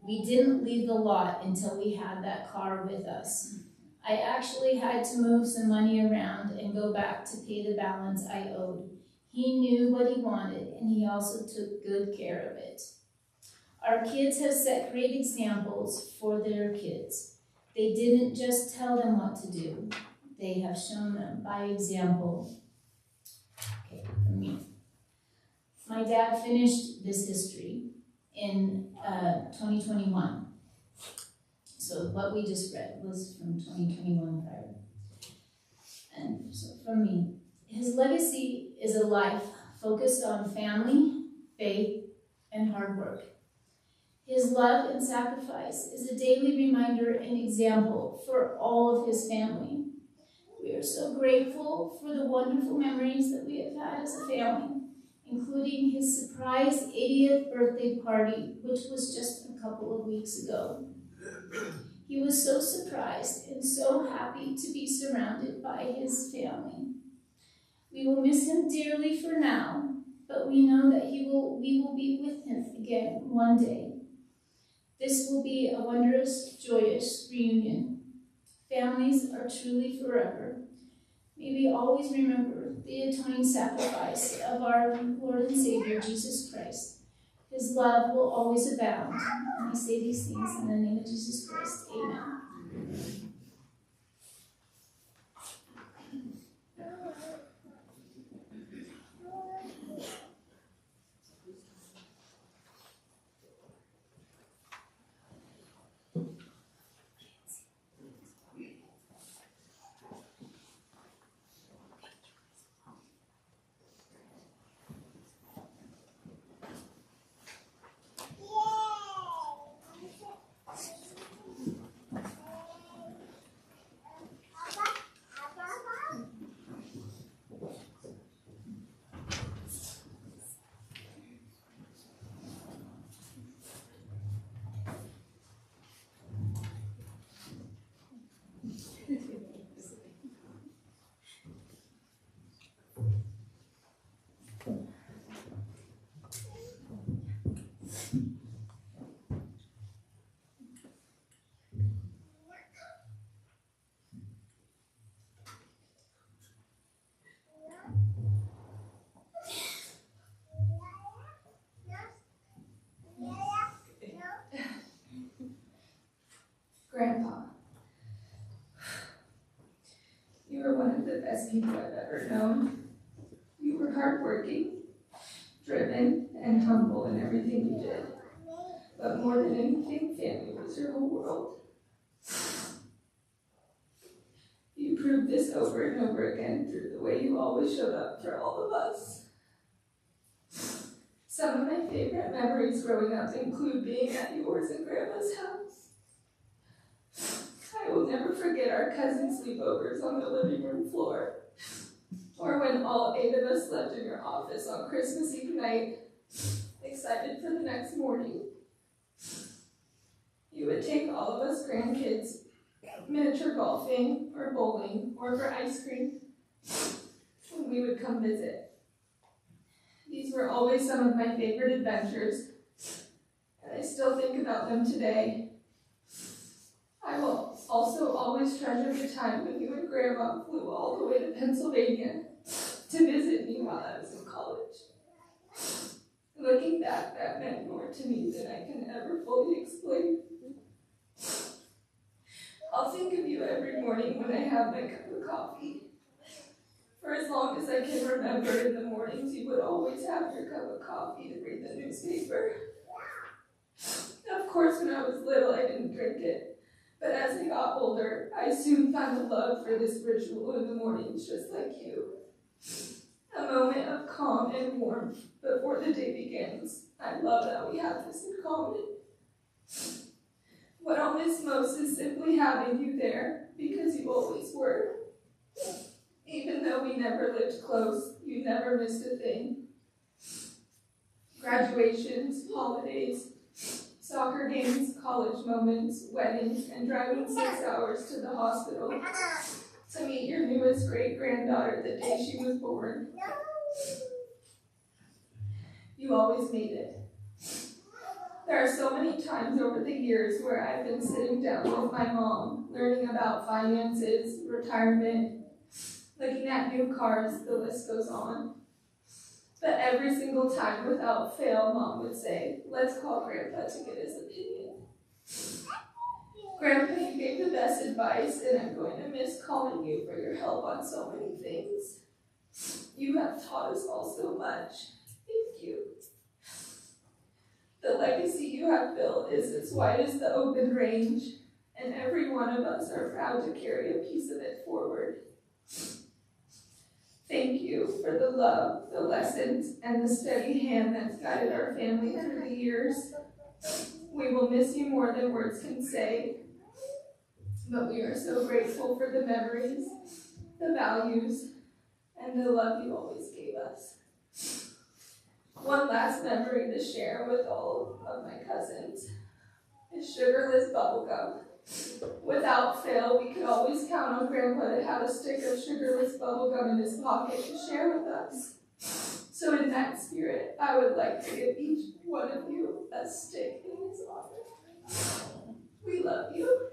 we didn't leave the lot until we had that car with us. I actually had to move some money around and go back to pay the balance I owed. He knew what he wanted, and he also took good care of it. Our kids have set great examples for their kids. They didn't just tell them what to do. They have shown them by example. Okay, for me. My dad finished this history in 2021. So what we just read was from 2021 prior. And so from me, his legacy is a life focused on family, faith, and hard work. His love and sacrifice is a daily reminder and example for all of his family. We are so grateful for the wonderful memories that we have had as a family, including his surprise 80th birthday party, which was just a couple of weeks ago. He was so surprised and so happy to be surrounded by his family. We will miss him dearly for now, but we know that we will be with him again one day. This will be a wondrous, joyous reunion. Families are truly forever. May we always remember the atoning sacrifice of our Lord and Savior, Jesus Christ. His love will always abound. And I say these things in the name of Jesus Christ. Amen. Grandpa, you were one of the best people I've ever known. You were hardworking, driven, and humble in everything you did. But more than anything, family was your whole world. You proved this over and over again through the way you always showed up for all of us. Some of my favorite memories growing up include being at yours and Grandma's house. I will never forget our cousin sleepovers on the living room floor, or when all 8 of us slept in your office on Christmas Eve night, excited for the next morning. You would take all of us grandkids miniature golfing or bowling or for ice cream when we would come visit. These were always some of my favorite adventures, and I still think about them today. I will also always treasure the time when you and Grandma flew all the way to Pennsylvania to visit me while I was in college. Looking back, that meant more to me than I can ever fully explain. I'll think of you every morning when I have my cup of coffee. For as long as I can remember, in the mornings you would always have your cup of coffee to read the newspaper. Of course, when I was little, I didn't drink it. But as I got older, I soon found a love for this ritual in the mornings, just like you. A moment of calm and warmth before the day begins. I love that we have this in common. What I'll miss most is simply having you there, because you always were. Even though we never lived close, you never missed a thing. Graduations, holidays, soccer games, college moments, weddings, and driving 6 hours to the hospital to meet your newest great-granddaughter the day she was born. You always made it. There are so many times over the years where I've been sitting down with my mom, learning about finances, retirement, looking at new cars, the list goes on. But every single time, without fail, Mom would say, "Let's call Grandpa to get his opinion." Grandpa, you gave the best advice, and I'm going to miss calling you for your help on so many things. You have taught us all so much. Thank you. The legacy you have built is as wide as the open range, and every one of us are proud to carry a piece of it forward. Thank you for the love, the lessons, and the steady hand that's guided our family through the years. We will miss you more than words can say, but we are so grateful for the memories, the values, and the love you always gave us. One last memory to share with all of my cousins is sugarless bubblegum. Without fail, we could always count on Grandpa to have a stick of sugarless bubblegum in his pocket to share with us. So in that spirit, I would like to give each one of you a stick in his honor. We love you.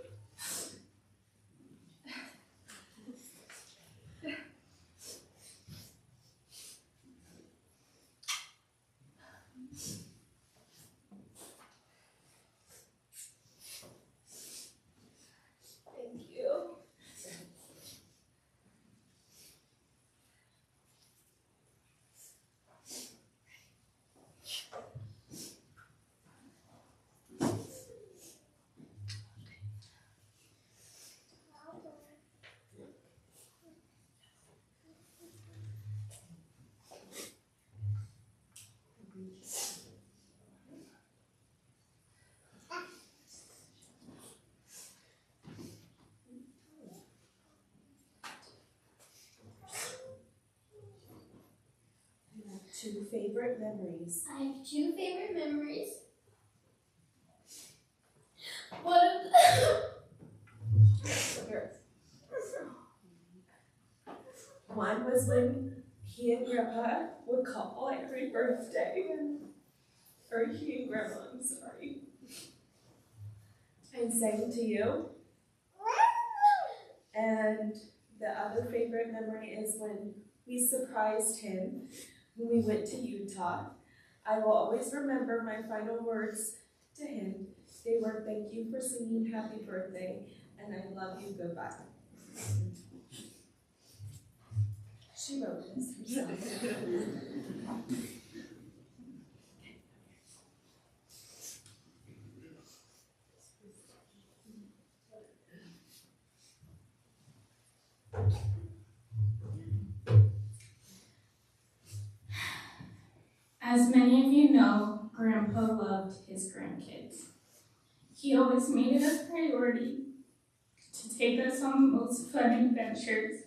Two favorite memories. I have two favorite memories. One was when he and Grandpa would call every birthday, or he and Grandma, I'm sorry, and sang to you. And the other favorite memory is when we surprised him when we went to Utah. I will always remember my final words to him. They were, "Thank you for singing happy birthday, and I love you, goodbye." She wrote this herself. As many of you know, Grandpa loved his grandkids. He always made it a priority to take us on the most fun adventures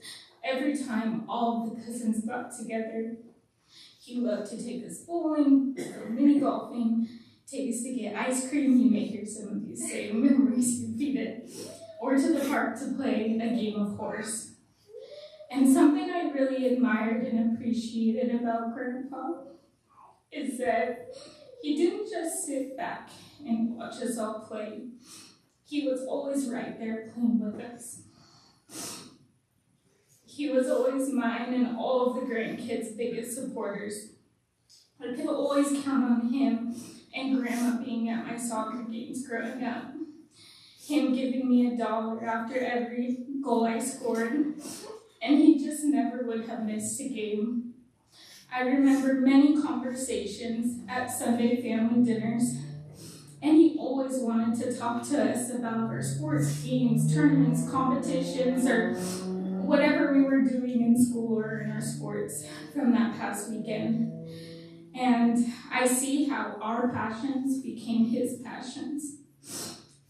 every time all the cousins got together. He loved to take us bowling, go mini golfing, take us to get ice cream. You may hear some of these same memories repeated, or to the park to play a game of horse. And something I really admired and appreciated about Grandpa is that he didn't just sit back and watch us all play. He was always right there playing with us. He was always mine and all of the grandkids' biggest supporters. I could always count on him and Grandma being at my soccer games growing up. Him giving me $1 after every goal I scored. and he just never would have missed a game. I remember many conversations at Sunday family dinners, and he always wanted to talk to us about our sports games, tournaments, competitions, or whatever we were doing in school or in our sports from that past weekend. And I see how our passions became his passions.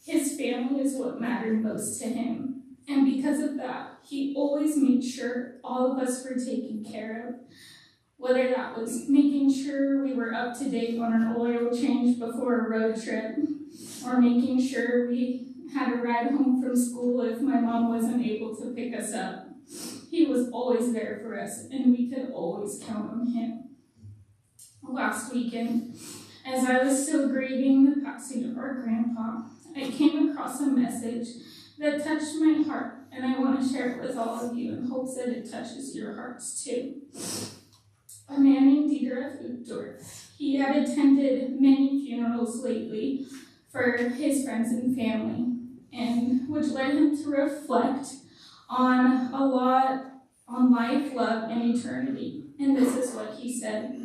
His family is what mattered most to him. And because of that, he always made sure all of us were taken care of. Whether that was making sure we were up to date on our oil change before a road trip, or making sure we had a ride home from school if my mom wasn't able to pick us up. He was always there for us, and we could always count on him. Last weekend, as I was still grieving the passing of our grandpa, I came across a message that touched my heart, and I want to share it with all of you in hopes that it touches your hearts too. A man named Dieter. He had attended many funerals lately for his friends and family, and which led him to reflect on a lot on life, love, and eternity. And this is what he said: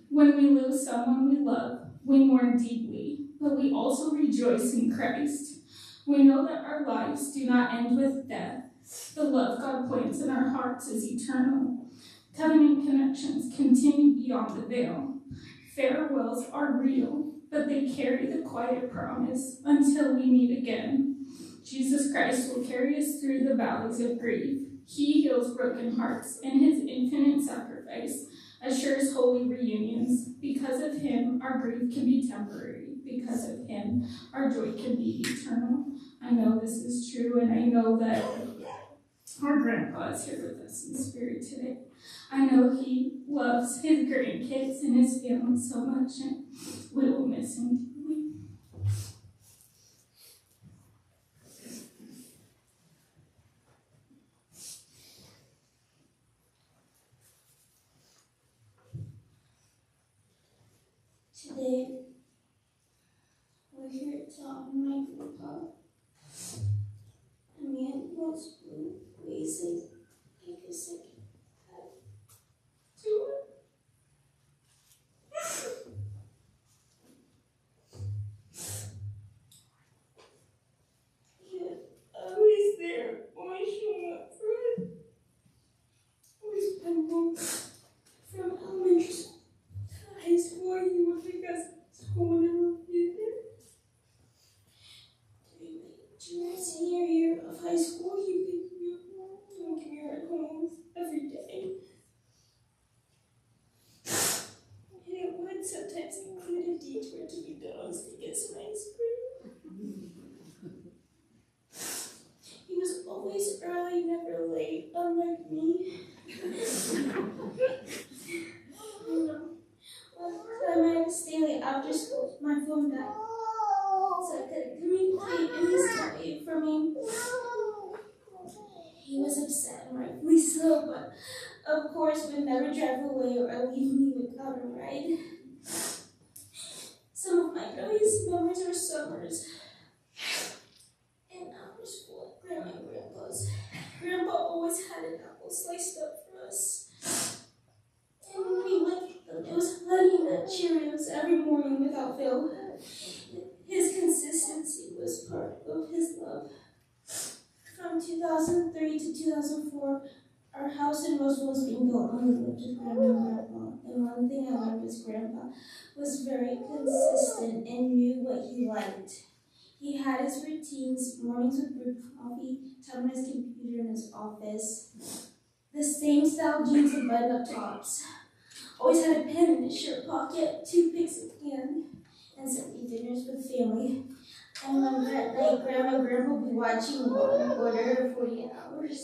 when we lose someone we love, we mourn deeply, but we also rejoice in Christ. We know that our lives do not end with death. The love God plants in our hearts is eternal. Covenant connections continue beyond the veil. Farewells are real, but they carry the quiet promise until we meet again. Jesus Christ will carry us through the valleys of grief. He heals broken hearts, and his infinite sacrifice assures holy reunions. Because of him, our grief can be temporary. Because of him, our joy can be eternal. I know this is true, and I know that our grandpa is here with us in spirit today. I know he loves his grandkids and his family so much, and we will miss him deeply. Today, we're here to honor my grandpa. A man who was raising like a second had to yeah, always there, always showing up for us. Always been home from elementary school to high school. He would pick us to school whenever we were there. During my junior and senior year of high school, he picked me up and give me ride home every day. And it would sometimes include a detour to McDonald's to get some ice cream. He was always early, never late, unlike me. One time I had to stay late after school. My phone died, so I couldn't communicate, and he still waited for me. He was upset, and rightfully so, but of course would never drive away or leave me without a ride. Some of my earliest memories are summers and after school at Grandma and Grandpa's. Grandpa always had an apple sliced up for us. And when we licked them, it was honey nut Cheerios every morning without fail. His consistency was part of his love. From 2003 to 2004, our house in Roseville was being built when we lived with Grandma and Grandpa. And one thing I learned was Grandpa was very consistent and knew what he liked. He had his routines, mornings with brewed coffee, time on his computer in his office, the same style jeans and button-up tops. Always had a pen in his shirt pocket, toothpicks in hand, and Sunday dinners with family. I remember at night, Grandma and Grandpa would be watching Law and Order 48 Hours.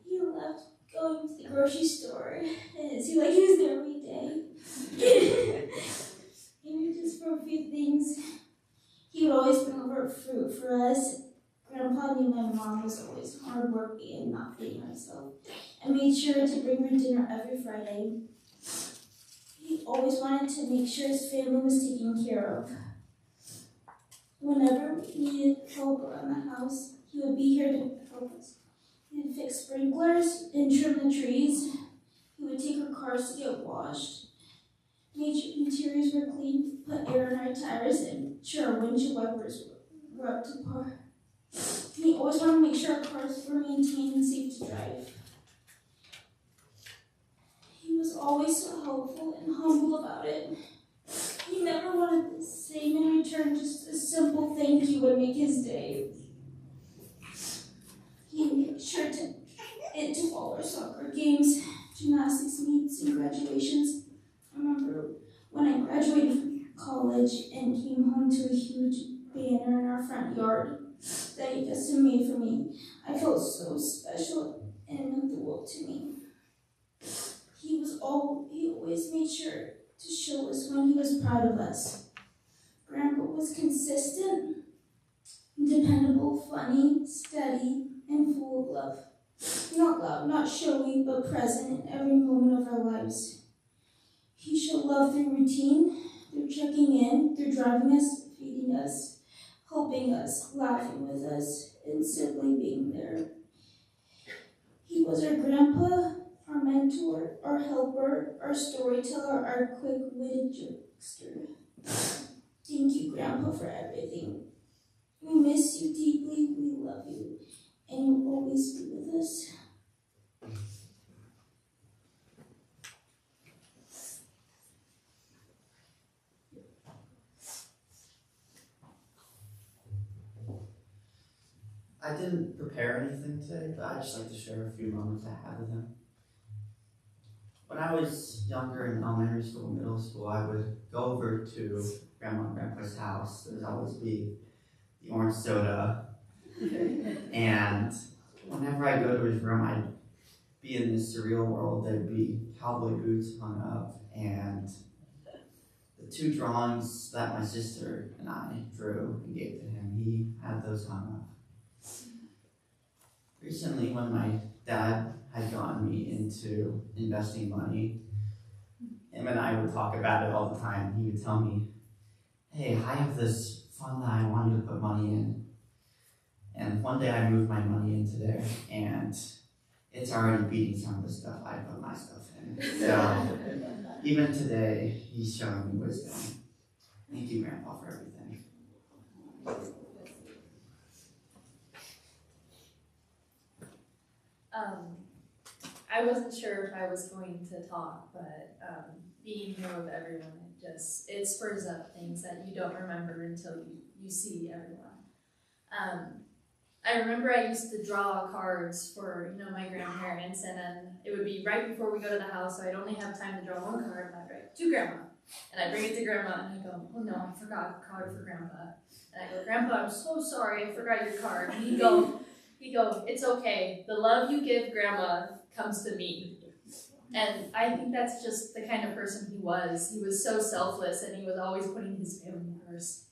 He loved going to the grocery store, and it seemed like he was there every day. Even just for a few things. He would always bring over fruit for us. Grandpa knew my mom was always hardworking and not feeding herself, and made sure to bring her dinner every Friday. He always wanted to make sure his family was taken care of. Whenever we needed help around the house, he would be here to help us. He'd fix sprinklers and trim the trees. He would take our cars to get washed, make sure interiors were clean, put air in our tires, and sure our windshield wipers were up to par. He always wanted to make sure our cars were maintained and safe to drive. He was always so helpful and humble about it. He never wanted the same in return, just a simple thank you would make his day. He made sure to follow our soccer games, gymnastics meets, and graduations. I remember when I graduated from college and came home to a huge banner in our front yard that he just made for me. I felt so special and it meant the world to me. He always made sure to show us when he was proud of us. Grandpa was consistent, dependable, funny, steady, and full of love. Not loud, not showy, but present in every moment of our lives. He showed love through routine, through checking in, through driving us, feeding us, helping us, laughing with us, and simply being there. He was our grandpa, our mentor, our helper, our storyteller, our quick-witted jokester. Thank you, Grandpa, for everything. We miss you deeply, we love you, and you'll always be with us. I didn't prepare anything today, but I'd just like to share a few moments I had with him. When I was younger in elementary school, middle school, I would go over to Grandma and Grandpa's house. There would always be the orange soda. And whenever I go to his room, I'd be in this surreal world. There'd be cowboy boots hung up, and the two drawings that my sister and I drew and gave to him, he had those hung up. Recently, when my dad had gotten me into investing money, him and I would talk about it all the time. He would tell me, hey, I have this fund that I want you to put money in. And one day I moved my money into there, and it's already beating some of the stuff I put my stuff in. So even today, he's showing me wisdom. Thank you, Grandpa, for everything. I wasn't sure if I was going to talk, but being here with everyone, it spurs up things that you don't remember until you see everyone. I remember I used to draw cards for my grandparents, and then it would be right before we go to the house, so I'd only have time to draw one card, and I'd write, to Grandma. And I bring it to Grandma, and I go, oh no, I forgot a card for Grandpa. And I go, Grandpa, I'm so sorry, I forgot your card. And he'd go, it's okay. The love you give Grandma comes to me. And I think that's just the kind of person he was. He was so selfless, and he was always putting his family first.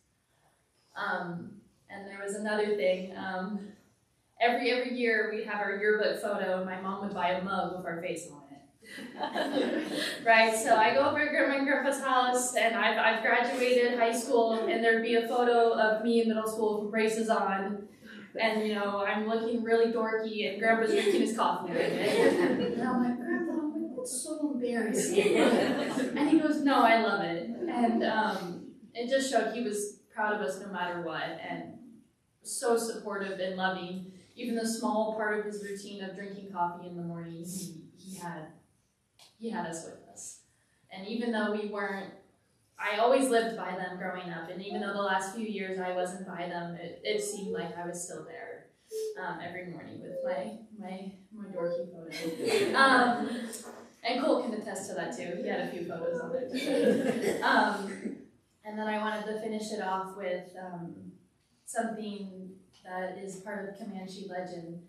And there was another thing. Every year we'd have our yearbook photo, and my mom would buy a mug with our face on it. Right, so I go over to my grandpa's house, and I've graduated high school, and there'd be a photo of me in middle school with braces on. And I'm looking really dorky, and Grandpa's drinking his coffee. And I'm like, Grandpa, that's so embarrassing. And he goes, no, I love it. And it just showed he was proud of us no matter what, and so supportive and loving. Even the small part of his routine of drinking coffee in the morning, he had us with us. And even though we weren't, I always lived by them growing up, and even though the last few years I wasn't by them, it seemed like I was still there every morning with my dorky photo. And Cole can attest to that too. He had a few photos on there too. And then I wanted to finish it off with something that is part of Comanche legend.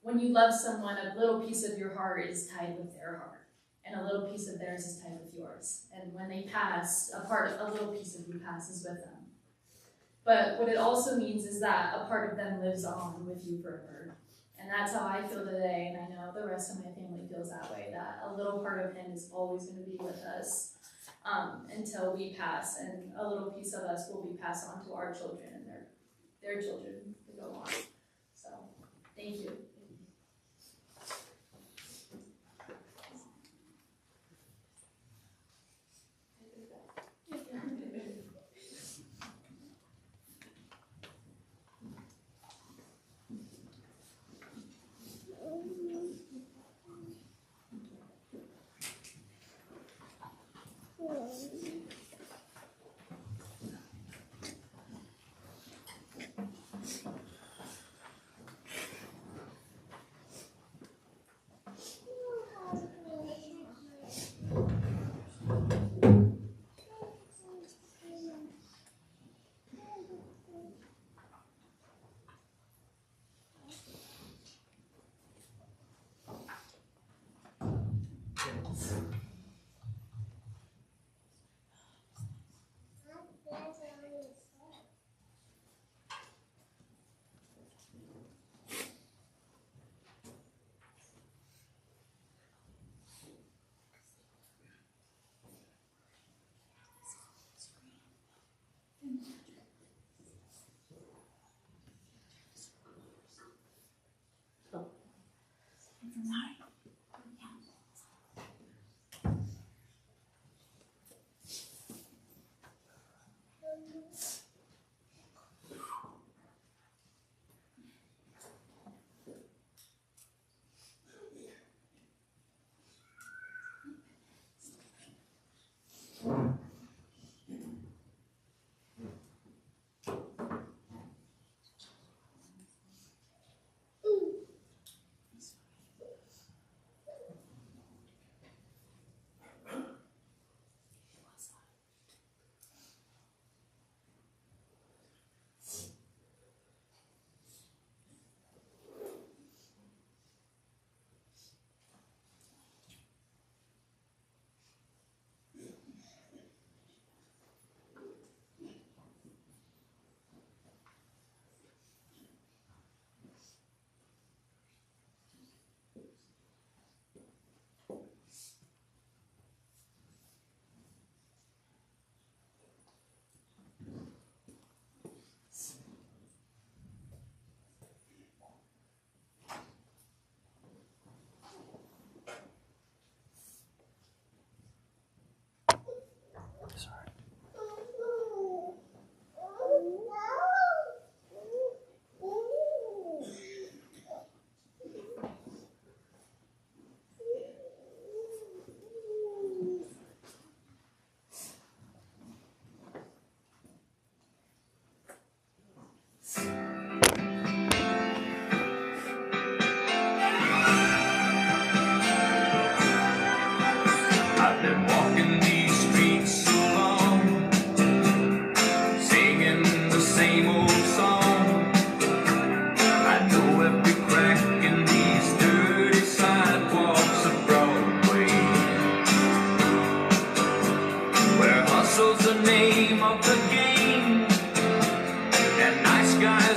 When you love someone, a little piece of your heart is tied with their heart, and a little piece of theirs is tied with yours. And when they pass, a little piece of you passes with them. But what it also means is that a part of them lives on with you forever. And that's how I feel today, and I know the rest of my family feels that way, that a little part of him is always going to be with us until we pass, and a little piece of us will be passed on to our children and their children to go on. So, thank you.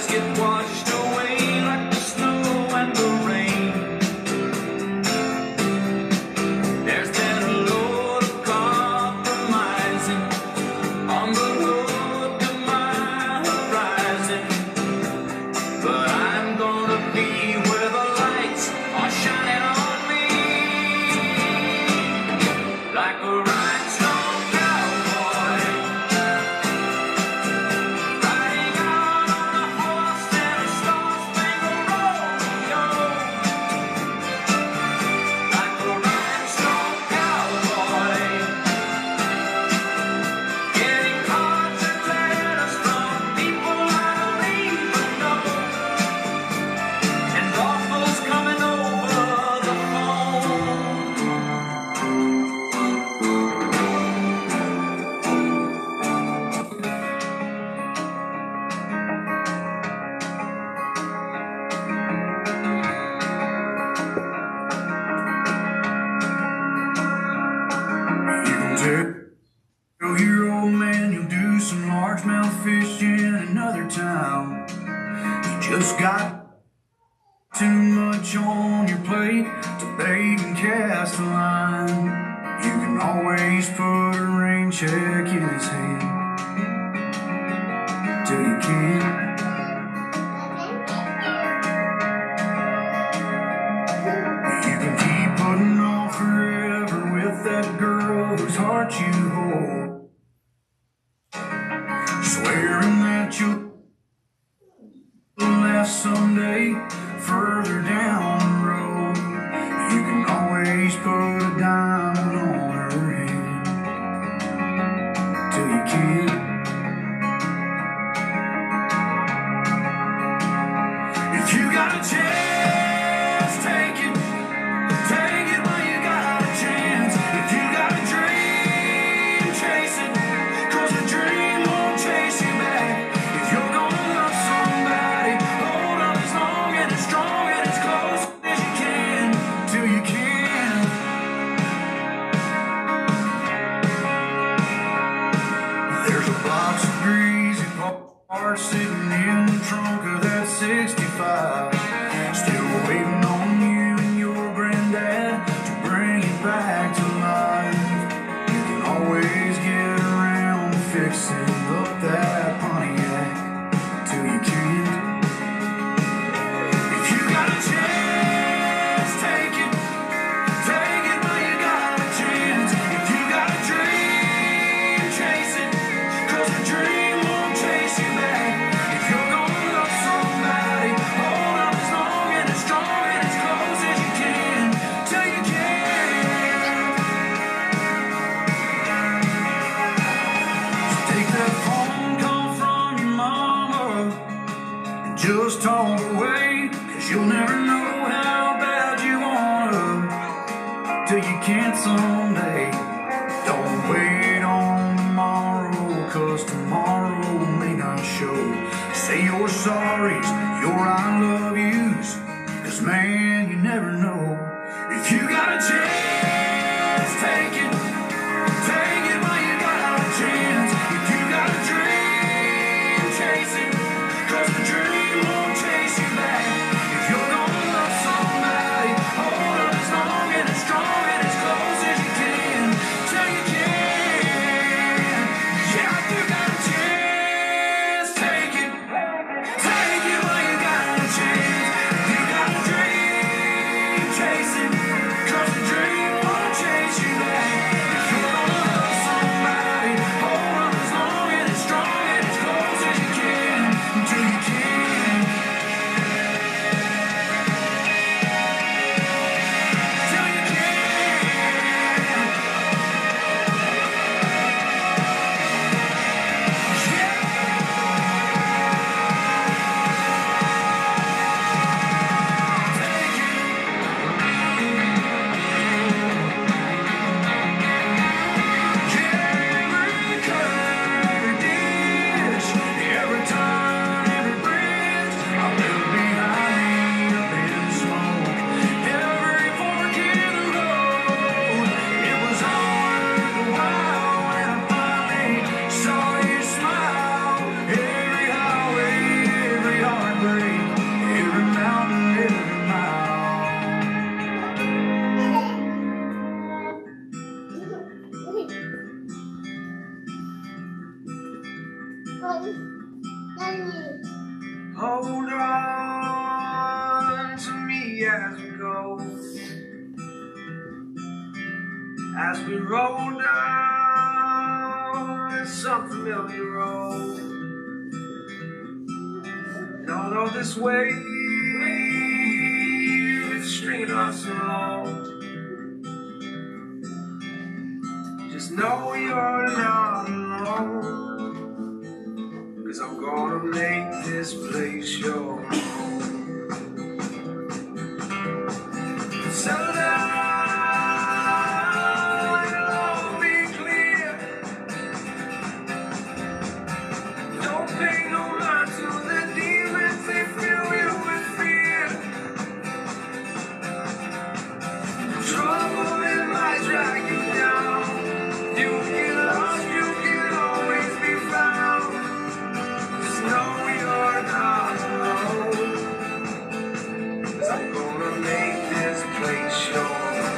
skies get washed away like the snow and the rain. There's been a load of compromising on the road to my horizon, but I'm gonna be where the lights are shining on me, like a rhinestone cowboy, riding out on a horse in a star-spangled rodeo, like a rhinestone cowboy, getting cards and letters from people I don't even know, and offers coming over the phone. You can tell your old man you'll do some largemouth fishing in another town. You just got too much on your plate to bait and cast a line. You can always put a rain check in his hand till you can't. You can keep putting on forever with that girl whose heart you hold, swearing that you'll last someday further down the road. You can always put a diamond on her head till you can't. If you got a chance, take it. Take it while you got a chance. If you got a dream, chase it, 'cause a dream won't chase you back. If you're gonna love somebody, hold on as long and as strong and as close as you can, till you can. There's a box of greasy parts sitting in the trunk of that 65, still waiting on you and your granddad to bring it back to life. You can always get around to fixing up that Pontiac till you can't. If you got a chance, take it. Take it while you got a chance. If you got a dream, chase it, 'cause a dream won't chase you back. If you're gonna love somebody, hold on as long and as strong and as close as you can, till you can. Just take that phone call from your mama and just talk away, 'cause you'll never know how bad you wanna till you can't someday. Don't wait on tomorrow, 'cause tomorrow may not show. Say your sorries, your I love yous, 'cause man, you never know. If you got a chance, take it. Take it while you got a chance. If you got a dream, chase it, 'cause the dream won't chase you back. If you're gonna love somebody, hold on as long and as strong and as close as you can, till you can. Yeah, if you got a chance, take it. Take it while you got a chance. If you got a dream, chase Hold on to me as we go, as we roll down some familiar road. And although this wave is stringing us along, just know you're not alone. 'Cause I'm gonna make this place your home. So now it'll all be clear. Don't pay no mind to the demons, they fill you with fear. Trouble it might drag you down. You get lost, you can always be found. No, you're not alone. 'Cause I'm gonna make this place your home.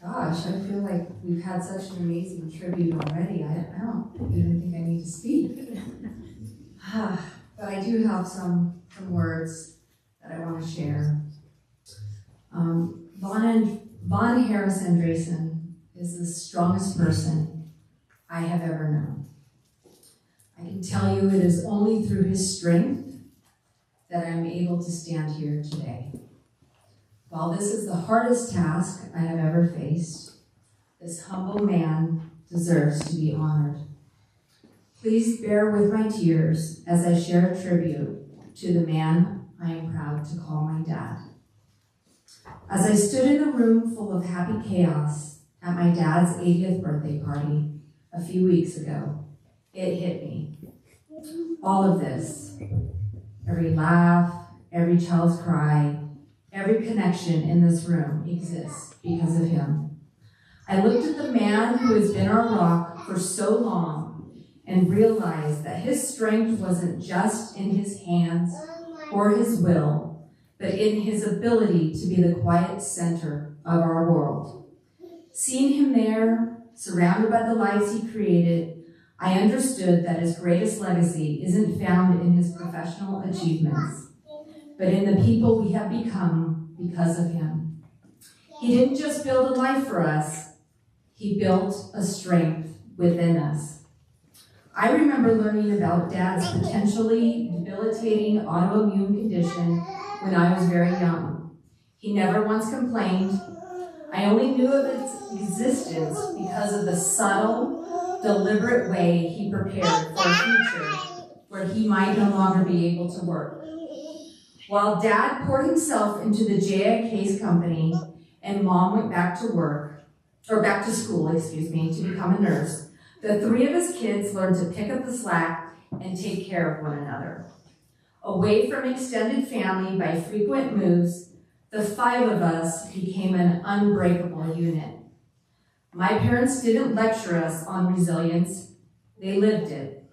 Gosh, I feel like we've had such an amazing tribute already. I don't even think I need to speak. But I do have some words that I want to share. Harris Andreasen is the strongest person I have ever known. I can tell you it is only through his strength that I'm able to stand here today. While this is the hardest task I have ever faced, this humble man deserves to be honored. Please bear with my tears as I share a tribute to the man I am proud to call my dad. As I stood in a room full of happy chaos at my dad's 80th birthday party a few weeks ago, it hit me. All of this, every laugh, every child's cry, every connection in this room exists because of him. I looked at the man who has been our rock for so long and realized that his strength wasn't just in his hands or his will, but in his ability to be the quiet center of our world. Seeing him there, surrounded by the lives he created, I understood that his greatest legacy isn't found in his professional achievements, but in the people we have become because of him. He didn't just build a life for us, he built a strength within us. I remember learning about Dad's potentially debilitating autoimmune condition when I was very young. He never once complained. I only knew of its existence because of the subtle, deliberate way he prepared for a future where he might no longer be able to work. While Dad poured himself into the JIK's company and Mom went back to school, to become a nurse, the three of his kids learned to pick up the slack and take care of one another. Away from extended family by frequent moves, the five of us became an unbreakable unit. My parents didn't lecture us on resilience, they lived it.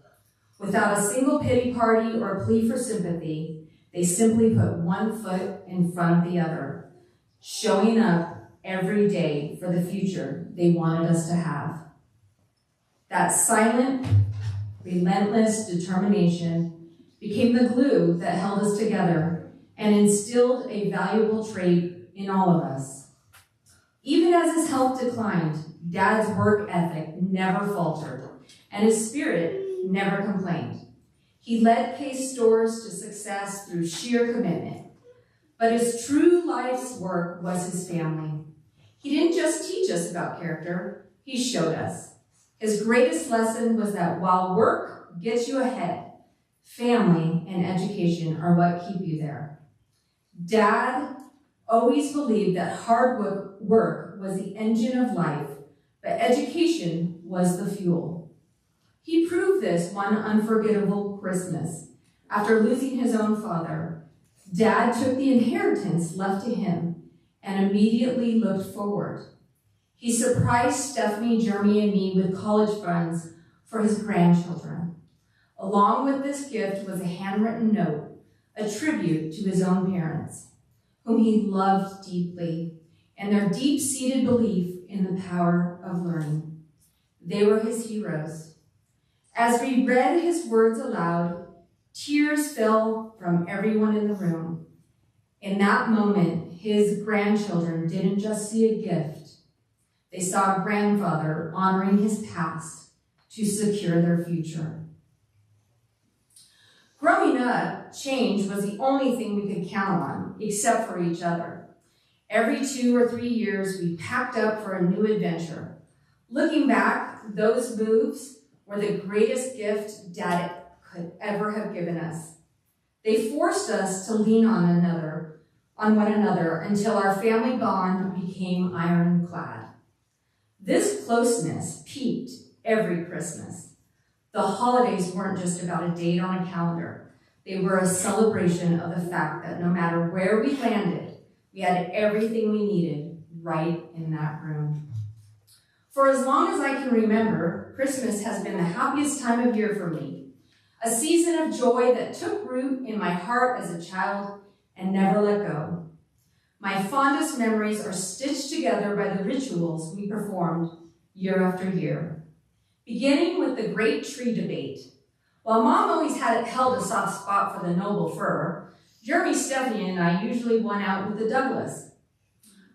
Without a single pity party or plea for sympathy, they simply put one foot in front of the other, showing up every day for the future they wanted us to have. That silent, relentless determination became the glue that held us together and instilled a valuable trait in all of us. Even as his health declined, Dad's work ethic never faltered, and his spirit never complained. He led Case Stores to success through sheer commitment, but his true life's work was his family. He didn't just teach us about character, he showed us. His greatest lesson was that while work gets you ahead, family and education are what keep you there. Dad always believed that hard work was the engine of life, but education was the fuel. He proved this one unforgettable Christmas. After losing his own father, Dad took the inheritance left to him and immediately looked forward. He surprised Stephanie, Jeremy, and me with college funds for his grandchildren. Along with this gift was a handwritten note, a tribute to his own parents, whom he loved deeply, and their deep-seated belief in the power of learning. They were his heroes. As we read his words aloud, tears fell from everyone in the room. In that moment, his grandchildren didn't just see a gift. They saw a grandfather honoring his past to secure their future. Growing up, change was the only thing we could count on, except for each other. Every 2 or 3 years, we packed up for a new adventure. Looking back, those moves were the greatest gift Dad could ever have given us. They forced us to lean on one another until our family bond became ironclad. This closeness peaked every Christmas. The holidays weren't just about a date on a calendar. They were a celebration of the fact that no matter where we landed, we had everything we needed right in that room. For as long as I can remember, Christmas has been the happiest time of year for me. A season of joy that took root in my heart as a child and never let go. My fondest memories are stitched together by the rituals we performed year after year. Beginning with the great tree debate. While Mom always held a soft spot for the noble fir, Jeremy, Stephanie, and I usually won out with the Douglas.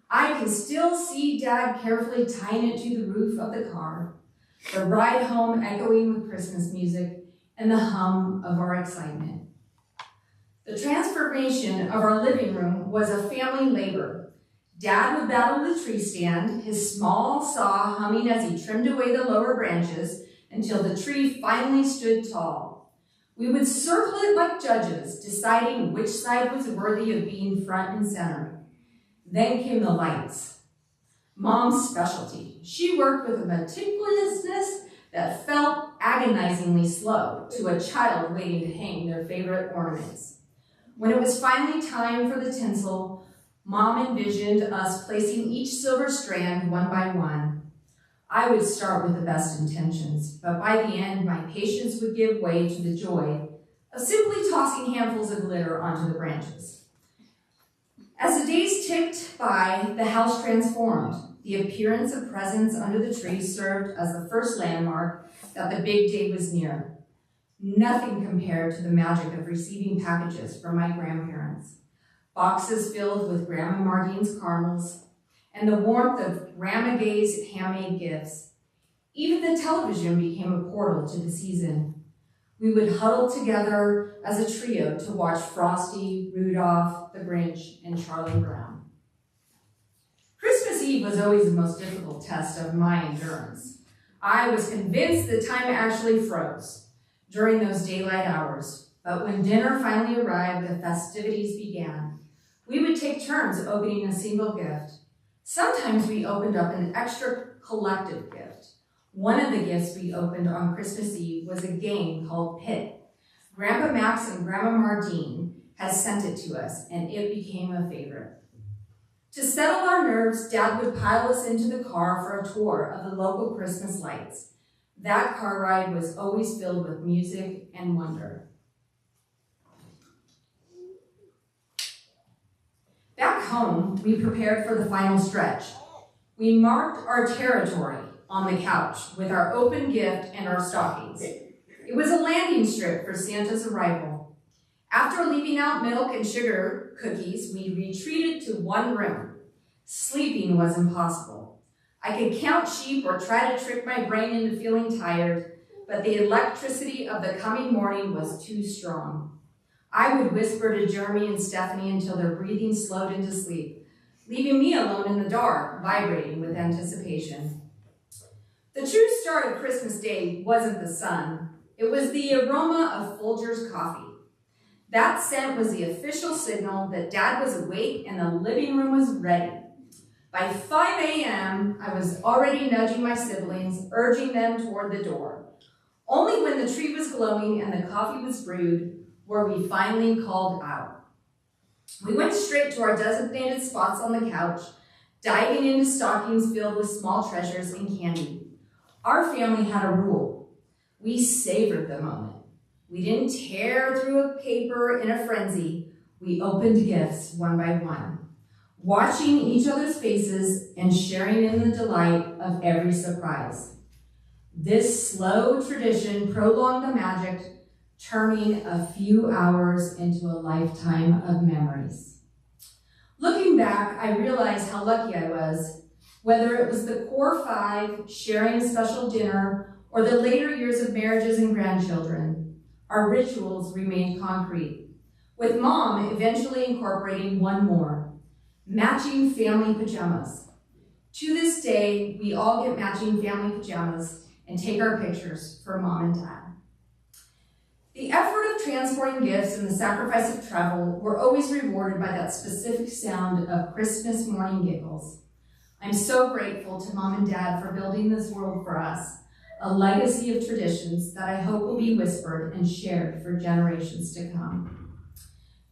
I can still see Dad carefully tying it to the roof of the car, the ride home echoing with Christmas music, and the hum of our excitement. The transformation of our living room was a family labor. Dad would battle the tree stand, his small saw humming as he trimmed away the lower branches until the tree finally stood tall. We would circle it like judges, deciding which side was worthy of being front and center. Then came the lights. Mom's specialty. She worked with a meticulousness that felt agonizingly slow to a child waiting to hang their favorite ornaments. When it was finally time for the tinsel, Mom envisioned us placing each silver strand one by one. I would start with the best intentions, but by the end, my patience would give way to the joy of simply tossing handfuls of glitter onto the branches. As the days ticked by, the house transformed. The appearance of presents under the tree served as the first landmark that the big day was near. Nothing compared to the magic of receiving packages from my grandparents. Boxes filled with Grandma Mardene's caramels, and the warmth of Grandma Gay's handmade gifts. Even the television became a portal to the season. We would huddle together as a trio to watch Frosty, Rudolph, the Grinch, and Charlie Brown. Christmas Eve was always the most difficult test of my endurance. I was convinced that time actually froze during those daylight hours, but when dinner finally arrived, the festivities began. We would take turns opening a single gift. Sometimes we opened up an extra collective gift. One of the gifts we opened on Christmas Eve was a game called Pit. Grandpa Max and Grandma Mardene had sent it to us, and it became a favorite. To settle our nerves, Dad would pile us into the car for a tour of the local Christmas lights. That car ride was always filled with music and wonder. Back home, we prepared for the final stretch. We marked our territory on the couch with our open gift and our stockings. It was a landing strip for Santa's arrival. After leaving out milk and sugar cookies, we retreated to one room. Sleeping was impossible. I could count sheep or try to trick my brain into feeling tired, but the electricity of the coming morning was too strong. I would whisper to Jeremy and Stephanie until their breathing slowed into sleep, leaving me alone in the dark, vibrating with anticipation. The true start of Christmas Day wasn't the sun. It was the aroma of Folgers coffee. That scent was the official signal that Dad was awake and the living room was ready. By 5 a.m., I was already nudging my siblings, urging them toward the door. Only when the tree was glowing and the coffee was brewed were we finally called out. We went straight to our designated spots on the couch, diving into stockings filled with small treasures and candy. Our family had a rule. We savored the moment. We didn't tear through a paper in a frenzy. We opened gifts one by one, watching each other's faces and sharing in the delight of every surprise. This slow tradition prolonged the magic, turning a few hours into a lifetime of memories. Looking back, I realized how lucky I was. Whether it was the core five, sharing a special dinner, or the later years of marriages and grandchildren, our rituals remained concrete, with Mom eventually incorporating one more, matching family pajamas. To this day, we all get matching family pajamas and take our pictures for Mom and Dad. The effort of transporting gifts and the sacrifice of travel were always rewarded by that specific sound of Christmas morning giggles. I'm so grateful to Mom and Dad for building this world for us, a legacy of traditions that I hope will be whispered and shared for generations to come.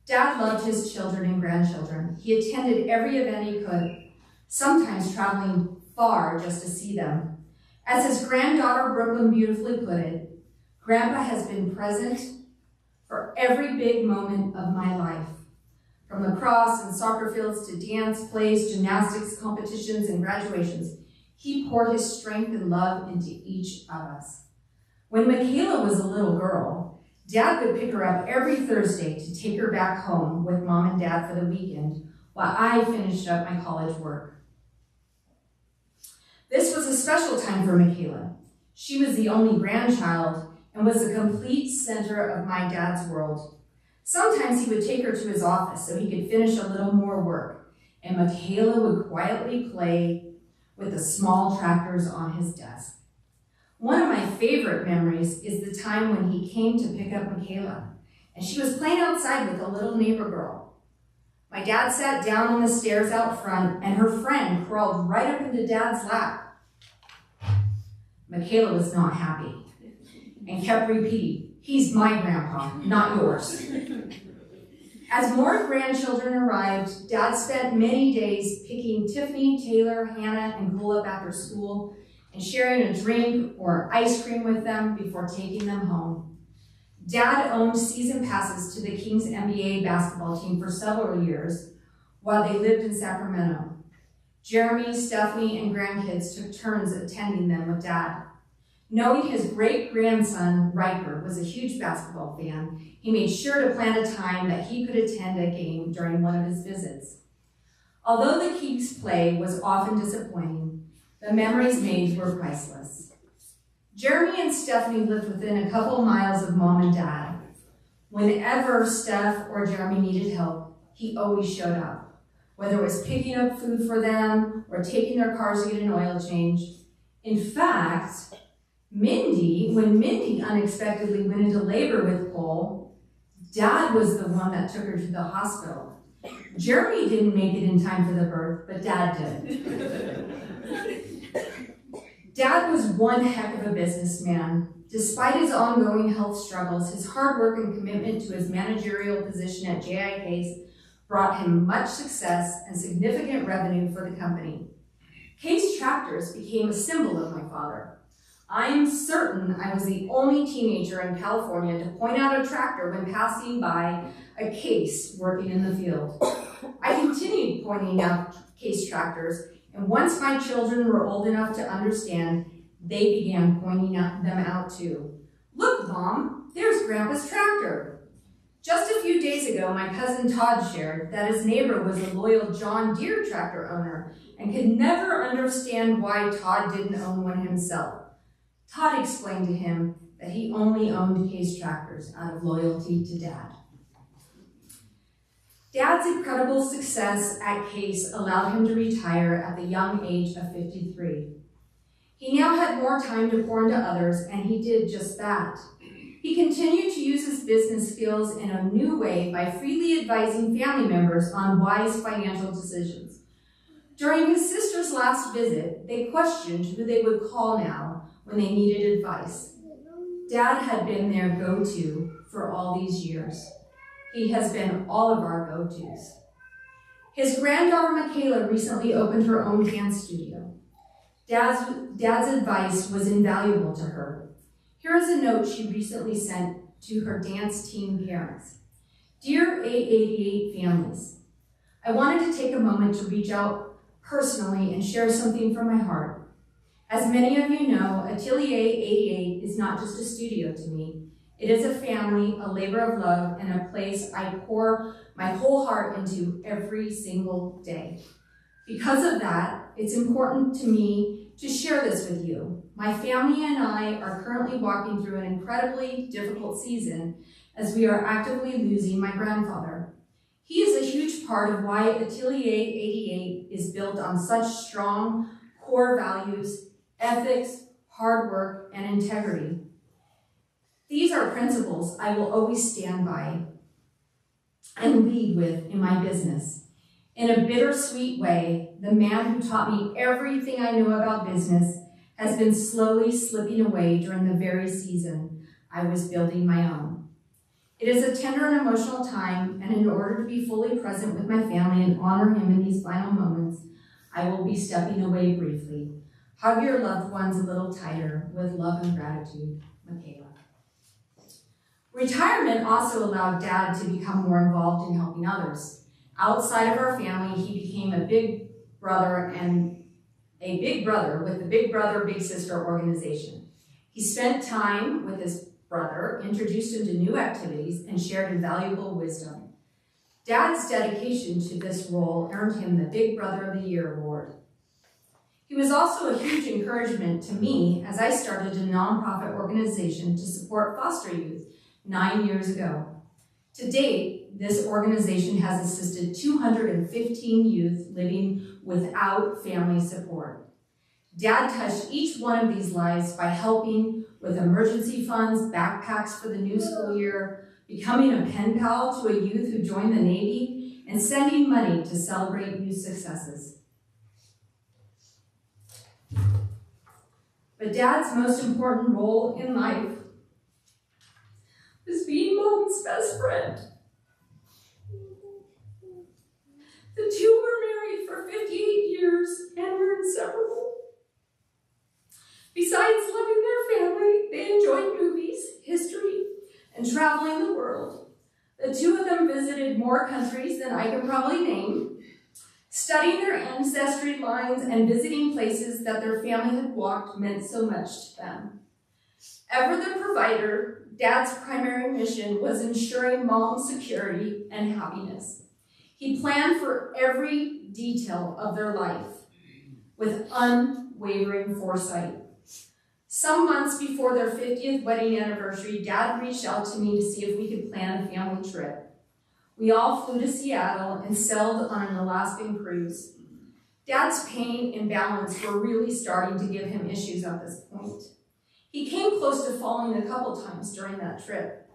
Dad loved his children and grandchildren. He attended every event he could, sometimes traveling far just to see them. As his granddaughter Brooklyn beautifully put it, Grandpa has been present for every big moment of my life. From lacrosse and soccer fields to dance, plays, gymnastics, competitions, and graduations, he poured his strength and love into each of us. When Michaela was a little girl, Dad would pick her up every Thursday to take her back home with Mom and Dad for the weekend while I finished up my college work. This was a special time for Michaela. She was the only grandchild and was the complete center of my dad's world. Sometimes he would take her to his office so he could finish a little more work, and Michaela would quietly play with the small tractors on his desk. One of my favorite memories is the time when he came to pick up Michaela, and she was playing outside with a little neighbor girl. My dad sat down on the stairs out front, and her friend crawled right up into Dad's lap. Michaela was not happy and kept repeating, "He's my grandpa, not yours." As more grandchildren arrived, Dad spent many days picking Tiffany, Taylor, Hannah, and Cole up after school and sharing a drink or ice cream with them before taking them home. Dad owned season passes to the Kings NBA basketball team for several years while they lived in Sacramento. Jeremy, Stephanie, and grandkids took turns attending them with Dad. Knowing his great-grandson, Riker, was a huge basketball fan, he made sure to plan a time that he could attend a game during one of his visits. Although the Kings' play was often disappointing, the memories made were priceless. Jeremy and Stephanie lived within a couple miles of Mom and Dad. Whenever Steph or Jeremy needed help, he always showed up, whether it was picking up food for them or taking their cars to get an oil change. In fact, when Mindy unexpectedly went into labor with Cole, Dad was the one that took her to the hospital. Jeremy didn't make it in time for the birth, but Dad did. Dad was one heck of a businessman. Despite his ongoing health struggles, his hard work and commitment to his managerial position at J.I. Case brought him much success and significant revenue for the company. Case tractors became a symbol of my father. I am certain I was the only teenager in California to point out a tractor when passing by a Case working in the field. I continued pointing out Case tractors, and once my children were old enough to understand, they began pointing them out too. Look, Mom, there's Grandpa's tractor. Just a few days ago, my cousin Todd shared that his neighbor was a loyal John Deere tractor owner and could never understand why Todd didn't own one himself. Todd explained to him that he only owned Case tractors out of loyalty to Dad. Dad's incredible success at Case allowed him to retire at the young age of 53. He now had more time to pour into others, and he did just that. He continued to use his business skills in a new way by freely advising family members on wise financial decisions. During his sister's last visit, they questioned who they would call now when they needed advice. Dad had been their go-to for all these years. He has been all of our go-tos. His granddaughter Michaela recently opened her own dance studio. Dad's advice was invaluable to her. Here is a note she recently sent to her dance team parents. Dear 888 families, I wanted to take a moment to reach out personally and share something from my heart. As many of you know, Atelier 88 is not just a studio to me. It is a family, a labor of love, and a place I pour my whole heart into every single day. Because of that, it's important to me to share this with you. My family and I are currently walking through an incredibly difficult season as we are actively losing my grandfather. He is a huge part of why Atelier 88 is built on such strong core values, ethics, hard work, and integrity. These are principles I will always stand by and lead with in my business. In a bittersweet way, the man who taught me everything I knew about business has been slowly slipping away during the very season I was building my own. It is a tender and emotional time, and in order to be fully present with my family and honor him in these final moments, I will be stepping away briefly. Hug your loved ones a little tighter with love and gratitude, Michaela. Retirement also allowed Dad to become more involved in helping others. Outside of our family, he became a big brother with the Big Brother, Big Sister organization. He spent time with his brother, introduced him to new activities, and shared invaluable wisdom. Dad's dedication to this role earned him the Big Brother of the Year award. He was also a huge encouragement to me as I started a nonprofit organization to support foster youth 9 years ago. To date, this organization has assisted 215 youth living without family support. Dad touched each one of these lives by helping with emergency funds, backpacks for the new school year, becoming a pen pal to a youth who joined the Navy, and sending money to celebrate youth successes. But Dad's most important role in life was being Mom's best friend. The two were married for 58 years and were inseparable. more countries than I can probably name, studying their ancestry lines and visiting places that their family had walked meant so much to them. Ever the provider, Dad's primary mission was ensuring Mom's security and happiness. He planned for every detail of their life with unwavering foresight. Some months before their 50th wedding anniversary, Dad reached out to me to see if we could plan a family trip. We all flew to Seattle and sailed on an Alaskan cruise. Dad's pain and balance were really starting to give him issues at this point. He came close to falling a couple times during that trip.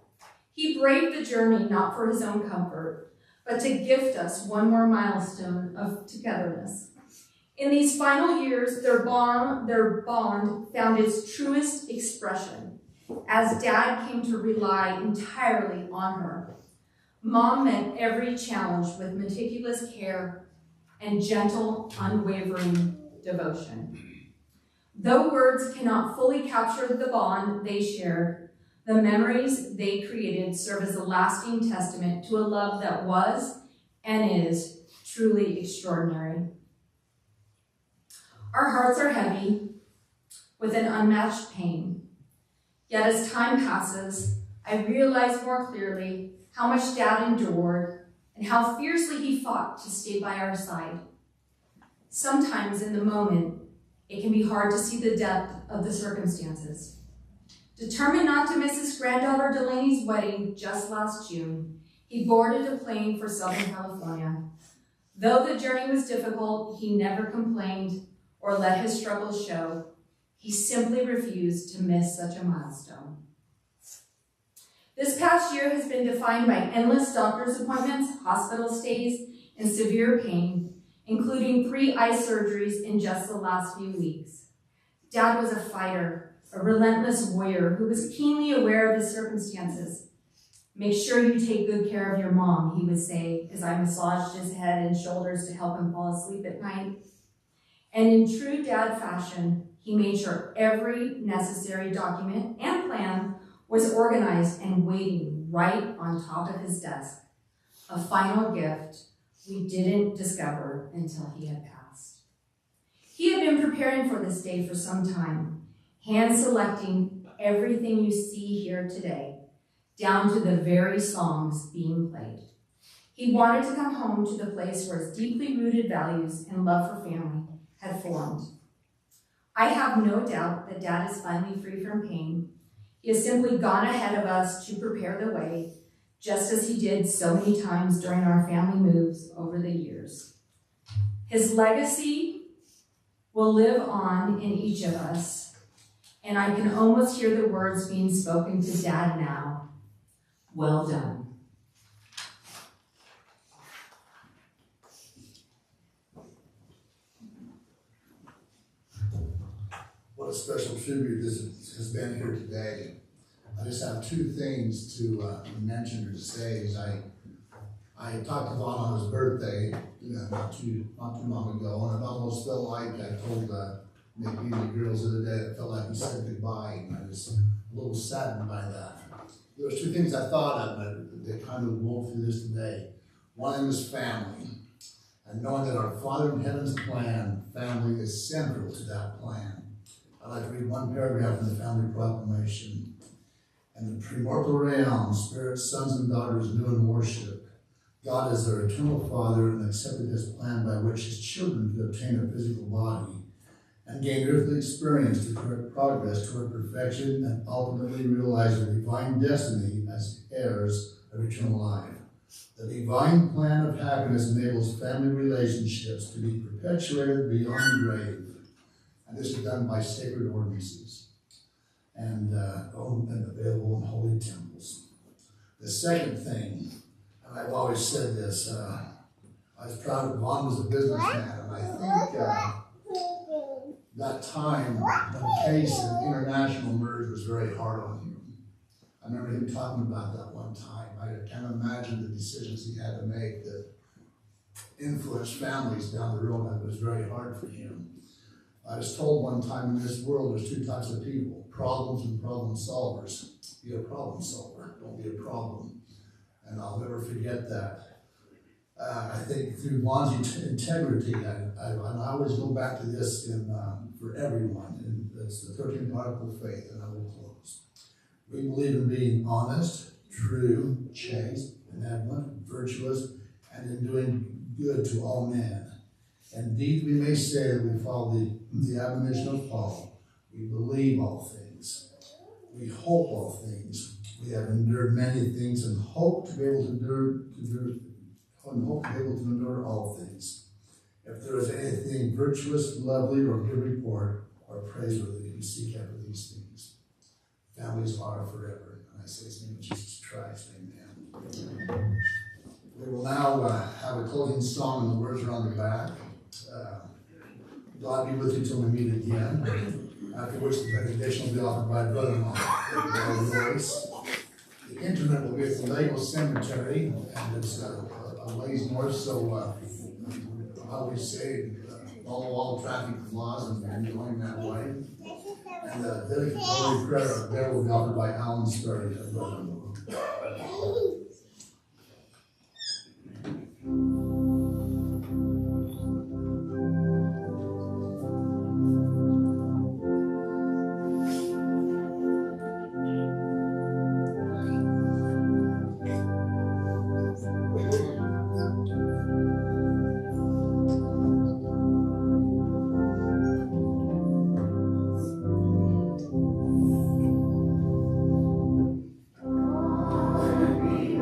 He braved the journey not for his own comfort, but to gift us one more milestone of togetherness. In these final years, their bond found its truest expression as Dad came to rely entirely on her. Mom met every challenge with meticulous care and gentle, unwavering devotion. Though words cannot fully capture the bond they shared, the memories they created serve as a lasting testament to a love that was and is truly extraordinary. Our hearts are heavy with an unmatched pain. Yet as time passes, I realize more clearly how much Dad endured and how fiercely he fought to stay by our side. Sometimes in the moment, it can be hard to see the depth of the circumstances. Determined not to miss his granddaughter Delaney's wedding just last June, he boarded a plane for Southern California. Though the journey was difficult, he never complained or let his struggles show. He simply refused to miss such a milestone. This past year has been defined by endless doctor's appointments, hospital stays, and severe pain, including 3 eye surgeries in just the last few weeks. Dad was a fighter, a relentless warrior who was keenly aware of his circumstances. "Make sure you take good care of your mom," he would say as I massaged his head and shoulders to help him fall asleep at night. And in true Dad fashion, he made sure every necessary document and plan was organized and waiting right on top of his desk. A final gift we didn't discover until he had passed. He had been preparing for this day for some time, hand-selecting everything you see here today, down to the very songs being played. He wanted to come home to the place where his deeply rooted values and love for family had formed. I have no doubt that Dad is finally free from pain. He has simply gone ahead of us to prepare the way, just as he did so many times during our family moves over the years. His legacy will live on in each of us, and I can almost hear the words being spoken to Dad now. Well done. What a special tribute this has been here today. I just have 2 things to mention or to say. Is I talked to Vaughn on his birthday not too long ago, and it almost felt like I told Nickie and the girls the other day, it felt like he said goodbye, and I was a little saddened by that. There was 2 things I thought of that kind of wove through this today. One of them is family, and knowing that our Father in Heaven's plan, family is central to that plan. I'd like to read one paragraph from the Family Proclamation. "In the primordial realm, spirits, sons and daughters knew and worship. God is their eternal Father and accepted his plan by which his children could obtain a physical body and gain earthly experience to correct progress toward perfection and ultimately realize their divine destiny as heirs of eternal life. The divine plan of happiness enables family relationships to be perpetuated beyond the grave. And this is done by sacred ordinances and available in holy temples." The second thing, and I've always said this, I was proud that Vaughn was a businessman, and I think that time when Case and International merged was very hard on him. I remember him talking about that one time. I can't imagine the decisions he had to make that influenced families down the road. That was very hard for him. I was told one time in this world there's 2 types of people, problems and problem solvers. Be a problem solver, don't be a problem. And I'll never forget that. I think through Vaughn's integrity, and I always go back to this for everyone, and it's the 13th article of faith, and I will close. We believe in being honest, true, chaste, benevolent, virtuous, and in doing good to all men. Indeed, we may say that we follow the admonition of Paul. We believe all things. We hope all things. We have endured many things and hope to be able to endure all things. If there is anything virtuous, lovely, or good report, or praiseworthy, we seek after these things. Families are forever. And I say his name of Jesus Christ. Amen. We will now have a closing song, and the words are on the back. God be with you till we meet again. After which the benediction will be offered by brother-in-law, voice. The internet will be at the Lego Cemetery, and it's a ways north, so I always say follow all traffic laws and going that way. And the dedicatory prayer there will be offered by Alan Storied, brother-in-law. Be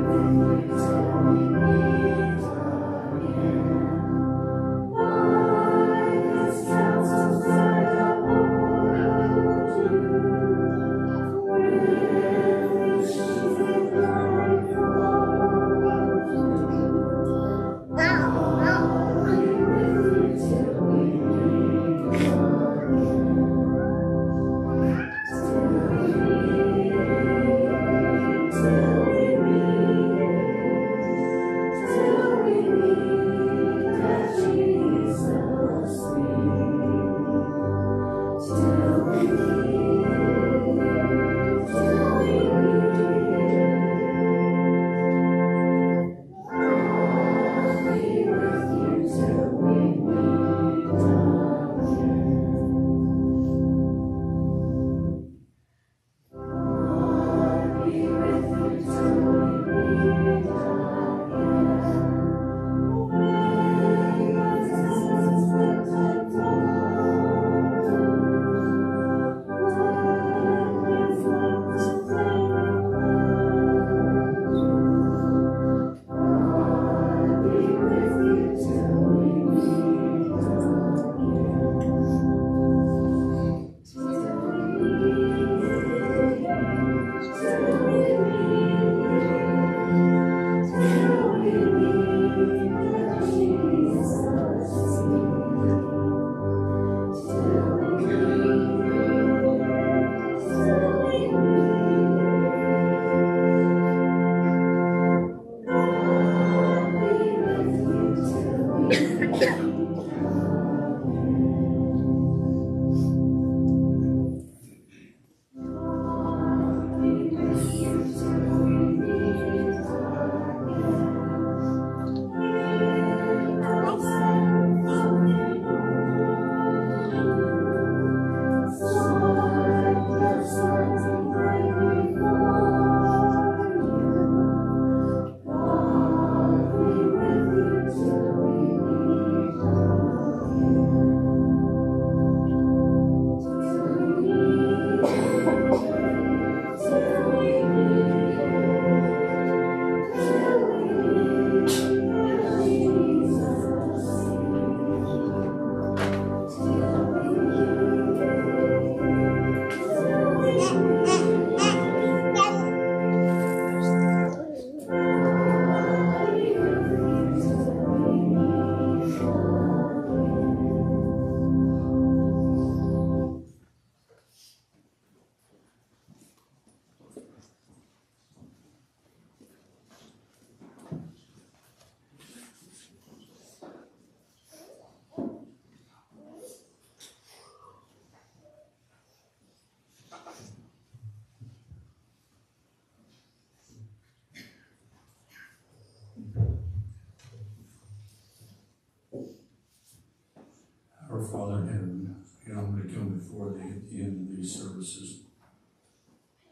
Father in heaven, I'm going to come before thee at the end of these services.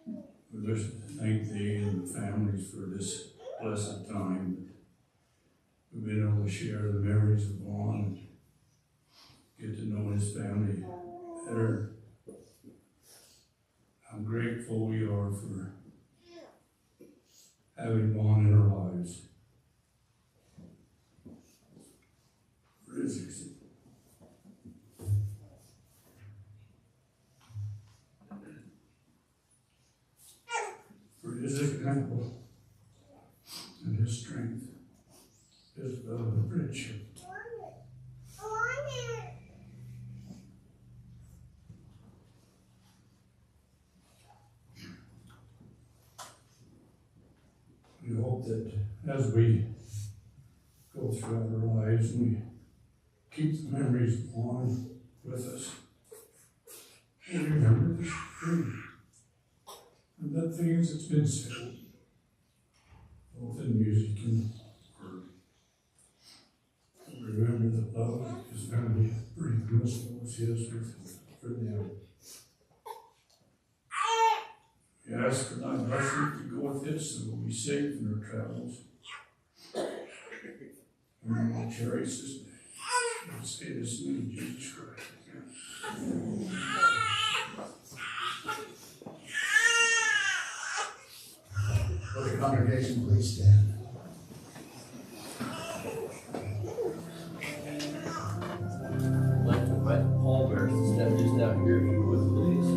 We wish to thank thee and the families for this blessed time. We've been able to share the memories of Vaughn, get to know his family better. How grateful we are for having Vaughn in our lives. For his example and his strength, his love and friendship. We hope that as we go throughout our lives and we keep the memories on with us, and remember the truth and the things that's been said, both in music and word. Remember that love is family bring us was his for them. We ask for thy blessing to go with us and we'll be safe in our travels. And we'll cherish this day. We'll say this in Jesus Christ. Amen. Will the congregation please stand? I'd like to invite the pallbearers to step just out here if you would, please.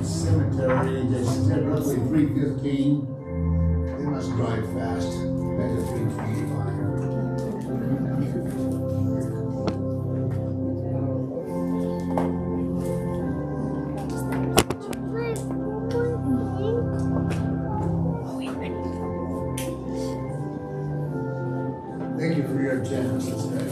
Cemetery, they said roughly 3:15. They must drive fast. Back to 3:25. Thank you for your attendance this day.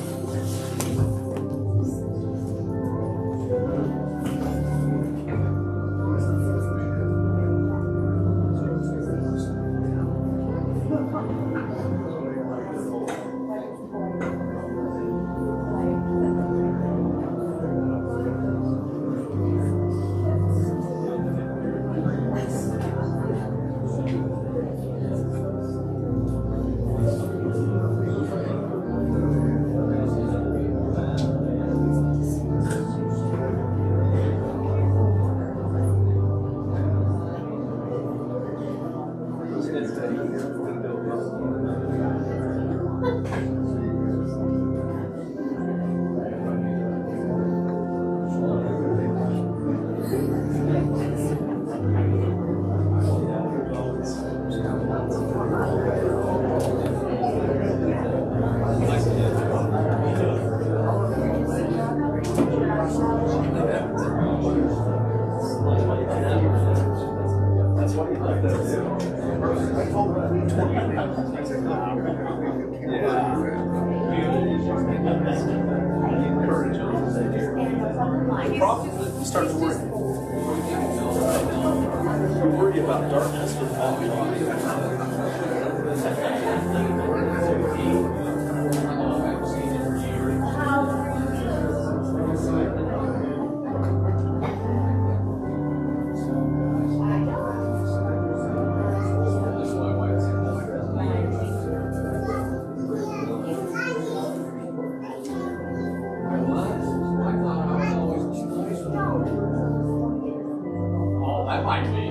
Oh, that might be.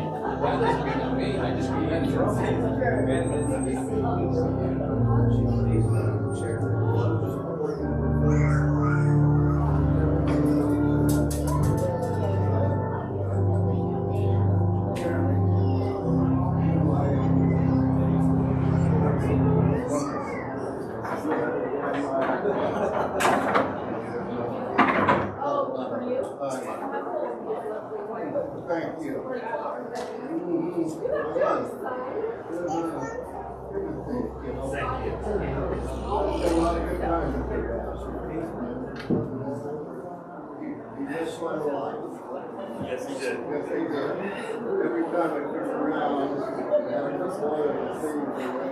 me, I just keep in trouble. Thank you. He just went a lot. Yes, he did. Yes, he did. Every time I turn around, I have to slow the things around.